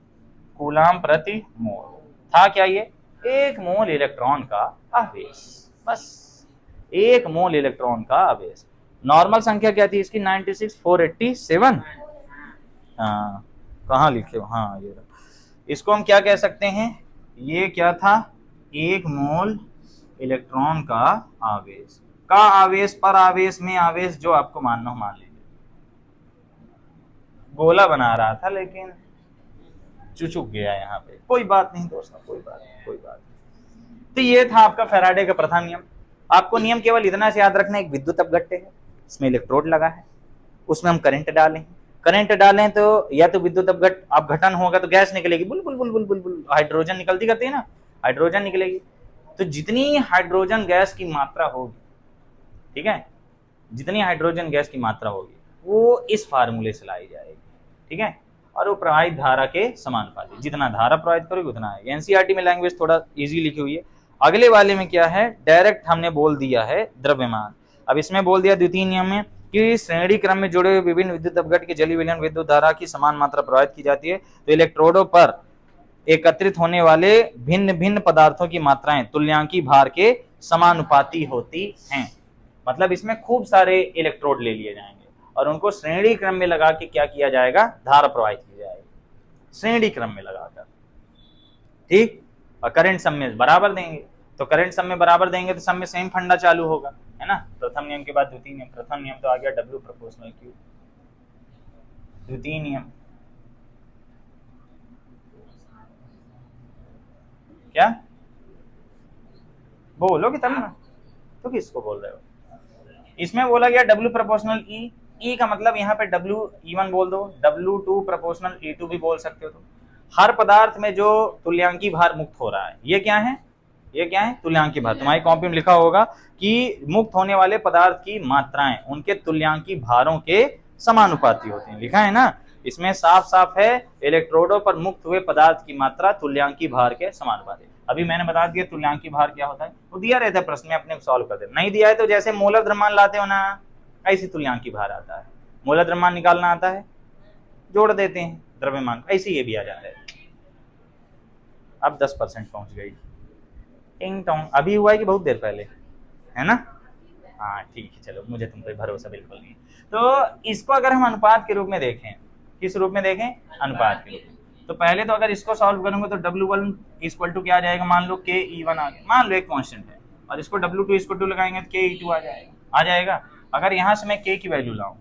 कूलाम प्रति मोल। था क्या ये, 1 मोल इलेक्ट्रॉन का आवेश, बस 1 मोल इलेक्ट्रॉन का आवेश। नॉर्मल संख्या क्या थी इसकी, 96,487। हाँ कहाँ लिखे हो, हाँ ये, इसको हम क्या कह सकते हैं, ये क्या था, 1 मोल इलेक्ट्रॉन का आवेश, पर आवेश में आवेश जो आपको मानना हो मान लीजिए। गोला बना रहा था लेकिन चुचुक गया यहाँ पे, कोई बात नहीं दोस्तों, कोई बात नहीं। तो ये था आपका फैराडे का प्रथम नियम। आपको नियम केवल इतना से याद रखना, एक विद्युत अपघट्य है, इसमें इलेक्ट्रोड लगा है, उसमें हम करंट डालें तो या तो विद्युत अपघटन होगा तो गैस निकलेगी, bull bull bull bull bull bull, hydrogen निकलती करती है ना, हाइड्रोजन निकलेगी। तो जितनी हाइड्रोजन गैस की मात्रा होगी, ठीक है, जितनी हाइड्रोजन गैस की मात्रा होगी वो इस फार्मूले से लाई जाएगी, ठीक है, और वो प्रवाहित धारा के समानुपाती, जितना धारा प्रवाहित करेगी उतना है। एनसीईआरटी में लैंग्वेज थोड़ा इजी लिखी हुई है। अगले वाले में क्या है, डायरेक्ट हमने बोल दिया है द्रव्यमान। अब इसमें बोल दिया द्वितीय नियम में कि श्रेणी क्रम में जुड़े हुए विभिन्न विद्युत अपघट की जलीय विलयन विद्युत धारा की समान मात्रा प्रवाहित की जाती है। तो इलेक्ट्रोडों पर एकत्रित होने वाले भिन्न भिन्न पदार्थों की मात्राएं तुल्यांकी भार के समानुपाती होती हैं। मतलब इसमें खूब सारे इलेक्ट्रोड ले लिए जाएंगे और उनको श्रेणी क्रम में लगा के क्या किया जाएगा, धारा प्रवाहित की जाएगी श्रेणी क्रम में लगाकर, ठीक। और करंट सब में बराबर देंगे, तो करंट सब में बराबर देंगे तो सब में सेम फंडा चालू होगा, है ना। प्रथम नियम के बाद द्वितीय नियम, प्रथम नियम तो आ गया W प्रोपोर्शनल Q, द्वितीय नियम क्या बोलोगे तब ना, तो किसको बोल रहे हो। इसमें बोला गया W प्रोपोर्शनल E का मतलब यहाँ पे W E1 बोल दो, W2 प्रोपोर्शनल E2 भी बोल सकते हो। तो हर पदार्थ में जो तुल्यांकी भार मुक्त हो रहा है, ये क्या है, ये क्या है, तुल्यांकी भार। तुम्हारी कॉपी में लिखा होगा कि मुक्त होने वाले पदार्थ की मात्राएं उनके तुल्यांकी भारों के समानुपाती होती हैं, लिखा है ना। इसमें साफ साफ है, इलेक्ट्रोडों पर मुक्त हुए पदार्थ की मात्रा तुल्यांकी भार के समानुपाती। अभी मैंने बता दिया तुल्यांकी भार क्या होता है, वो दिया रहता है प्रश्न में, अपने को सॉल्व कर दे। नहीं दिया है तो जैसे मोलर द्रव्यमान लाते हो ना, ऐसे तुल्यांकी भार आता है। मोलर द्रव्यमान निकालना आता है, जोड़ देते हैं द्रव्यमान, ऐसे ये भी आ जाता है। अब 10% पहुंच गई, टिंग टोंग। अभी हुआ है कि बहुत देर पहले, है ना। हाँ ठीक है, चलो, मुझे तुम पे भरोसा बिल्कुल नहीं। तो इसको अगर हम अनुपात के रूप में देखें, किस रूप में देखें, अनुपात के रूप में, तो पहले तो अगर इसको सॉल्व करूंगे तो W1 इक्वल टू क्या आ जाएगा, मान लो KE1 आ गया, मान लो एक कांस्टेंट है, और इसको W2 इक्वल टू लगाएंगे तो KE2 आ जाएगा। अगर यहाँ से मैं K की वैल्यू लाऊं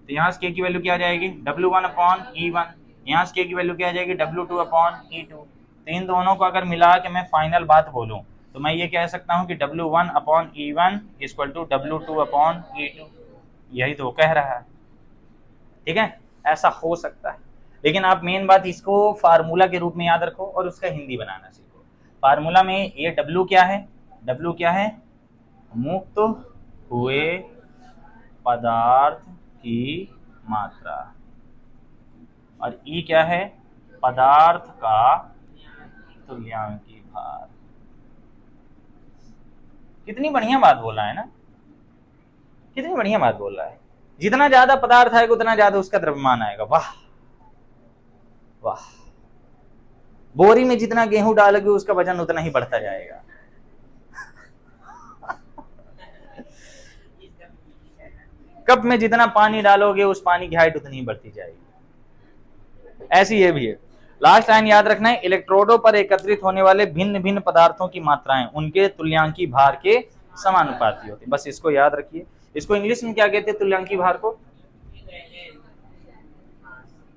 तो यहाँ से K की वैल्यू क्या आ जाएगी, W1/E1, यहाँ से K की वैल्यू क्या आ जाएगी, W2/E2। तो इन दोनों को अगर मिला के मैं फाइनल बात बोलूं तो मैं ये कह सकता हूं कि W1/E1 इक्वल टू W2/E2। यही तो वो कह रहा है, ठीक है। ऐसा हो सकता है, लेकिन आप मेन बात इसको फार्मूला के रूप में याद रखो और उसका हिंदी बनाना सीखो। फार्मूला में ये W क्या है, W क्या है, मुक्त हुए पदार्थ की मात्रा, और E क्या है, पदार्थ का तुल्यांकी भार। कितनी बढ़िया बात बोल रहा है ना, कितनी बढ़िया बात बोल रहा है। जितना ज्यादा पदार्थ आएगा उतना ज्यादा उसका द्रव्यमान आएगा। वाह वाह। बोरी में जितना गेहूं डालोगे उसका वजन उतना ही बढ़ता जाएगा। कप में जितना पानी डालोगे उस पानी की हाइट उतनी ही बढ़ती जाएगी। ऐसी ये भी है। लास्ट लाइन याद रखना है, इलेक्ट्रोडों पर एकत्रित होने वाले भिन्न भिन्न पदार्थों की मात्राएं उनके तुल्यांकी भार के समानुपाती होती है। बस इसको याद रखिए। इसको इंग्लिश में क्या कहते हैं, तुल्यांकी भार को,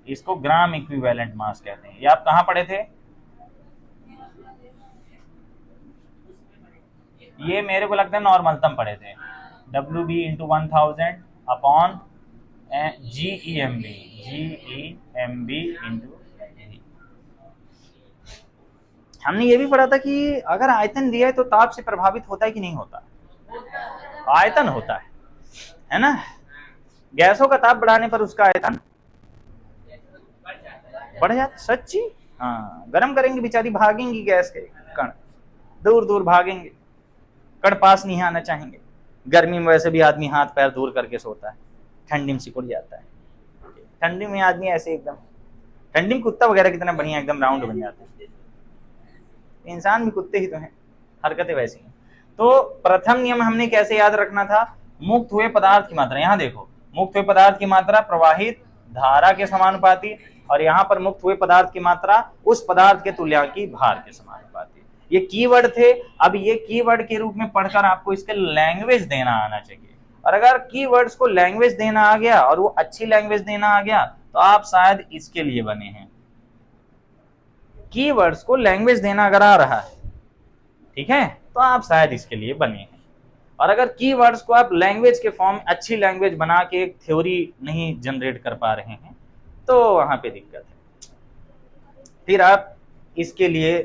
इसको ग्राम इक्विवेलेंट मास कहते हैं। ये आप कहां पढ़े थे, ये मेरे को लगता है नॉर्मलतम पढ़े थे। WB × 1000 अपॉन GEMB × हमने ये भी पढ़ा था कि अगर आयतन दिया है तो ताप से प्रभावित होता है कि नहीं होता, आयतन होता है ना। गैसों का ताप बढ़ाने पर उसका आयतन बढ़ जाता। सच्ची, हाँ, गर्म करेंगे बेचारी भागेंगी, गैस के कण दूर दूर भागेंगे, कण पास नहीं आना चाहेंगे। गर्मी में वैसे भी आदमी हाथ पैर दूर करके सोता है, ठंडी में सिकुड़ जाता है। ठंडी में आदमी ऐसे एकदम, ठंडी में कुत्ता वगैरह कितना बढ़िया एकदम राउंड बन जाता है। इंसान भी कुत्ते ही तो हैं, हरकतें वैसी हैं। तो प्रथम नियम हमने कैसे याद रखना था, मुक्त हुए पदार्थ की मात्रा। यहाँ देखो, मुक्त हुए पदार्थ की मात्रा प्रवाहित धारा के समानुपाती, और यहाँ पर मुक्त हुए पदार्थ की मात्रा उस पदार्थ के तुल्यांकी भार के समानुपाती। ये कीवर्ड थे। अब ये कीवर्ड के रूप में पढ़कर आपको इसके लैंग्वेज देना आना चाहिए, और अगर कीवर्ड्स को लैंग्वेज देना आ गया और वो अच्छी लैंग्वेज देना आ गया तो आप शायद इसके लिए बने हैं। कीवर्ड्स को लैंग्वेज देना अगर आ रहा है, ठीक है, तो आप शायद इसके लिए बने हैं। और अगर कीवर्ड्स को आप लैंग्वेज के फॉर्म, अच्छी लैंग्वेज बना के एक थ्योरी नहीं जनरेट कर पा रहे हैं तो वहां पे दिक्कत है। फिर आप इसके लिए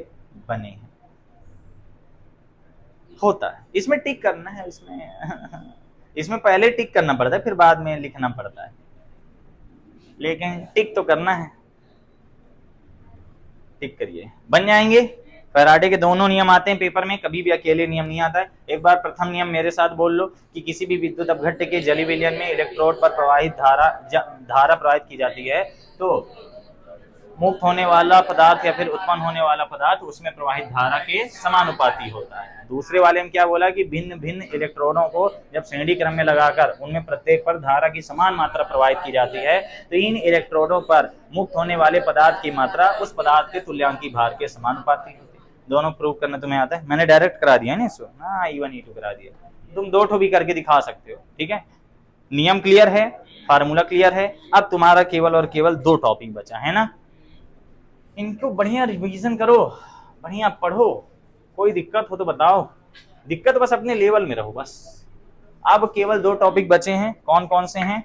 बने हैं, होता है। इसमें टिक करना है, इसमें पहले टिक करना पड़ता है, फिर बाद में लिखना पड़ता है, लेकिन टिक तो करना है। टिक करिए, बन जाएंगे। फैराडे के दोनों नियम आते हैं पेपर में, कभी भी अकेले नियम नहीं आता है। एक बार प्रथम नियम मेरे साथ बोल लो कि किसी भी विद्युत अपघट्य के जली विलयन में इलेक्ट्रोड पर प्रवाहित धारा प्रवाहित की जाती है तो मुक्त होने वाला पदार्थ या फिर उत्पन्न होने वाला पदार्थ उसमें प्रवाहित धारा के समानुपाती होता है। दूसरे वाले में क्या बोला कि भिन्न भिन्न इलेक्ट्रॉनों को जब श्रेणी क्रम में लगाकर उनमें प्रत्येक पर धारा की समान मात्रा प्रवाहित की जाती है तो इन इलेक्ट्रोडों पर मुक्त होने वाले पदार्थ की मात्रा उस पदार्थ के तुल्यांकी भार के समानुपाती होती है। दोनों प्रूव करना तुम्हें आता है, मैंने डायरेक्ट करा दिया ना इसको, हाँ E1 E2 करा दिया, तुम दो ठो भी करके दिखा सकते हो। ठीक है, नियम क्लियर है, फार्मूला क्लियर है। अब तुम्हारा केवल और केवल दो टॉपिक बचा है ना, इनको बढ़िया रिवीजन करो, बढ़िया पढ़ो, कोई दिक्कत हो तो बताओ, दिक्कत बस अपने लेवल में रहो बस। अब केवल दो टॉपिक बचे हैं, कौन कौन से हैं?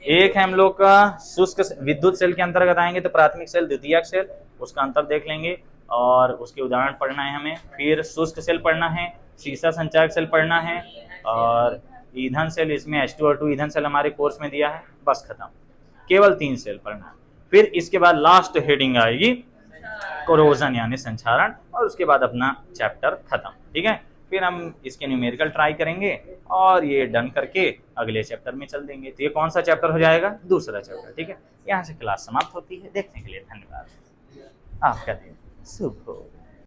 एक है हम लोग का शुष्क विद्युत सेल के अंतर्गत आएंगे तो प्राथमिक सेल द्वितीयक सेल, उसका अंतर देख लेंगे और उसके उदाहरण पढ़ना है हमें। फिर शुष्क सेल पढ़ना है, सीसा संचायक सेल पढ़ना है और ईंधन सेल, इसमें H2O2 ईंधन सेल हमारे कोर्स में दिया है, बस खत्म, केवल 3 सेल पढ़ना है। फिर इसके बाद लास्ट हेडिंग आएगी कोरोजन यानी संक्षारण और उसके बाद अपना चैप्टर खत्म। ठीक है, फिर हम इसके न्यूमेरिकल ट्राई करेंगे और ये डन करके अगले चैप्टर में चल देंगे। तो ये कौन सा चैप्टर हो जाएगा? दूसरा चैप्टर। ठीक है, यहाँ से क्लास समाप्त होती है। देखने के लिए धन्यवाद, आपका दिन शुभ हो।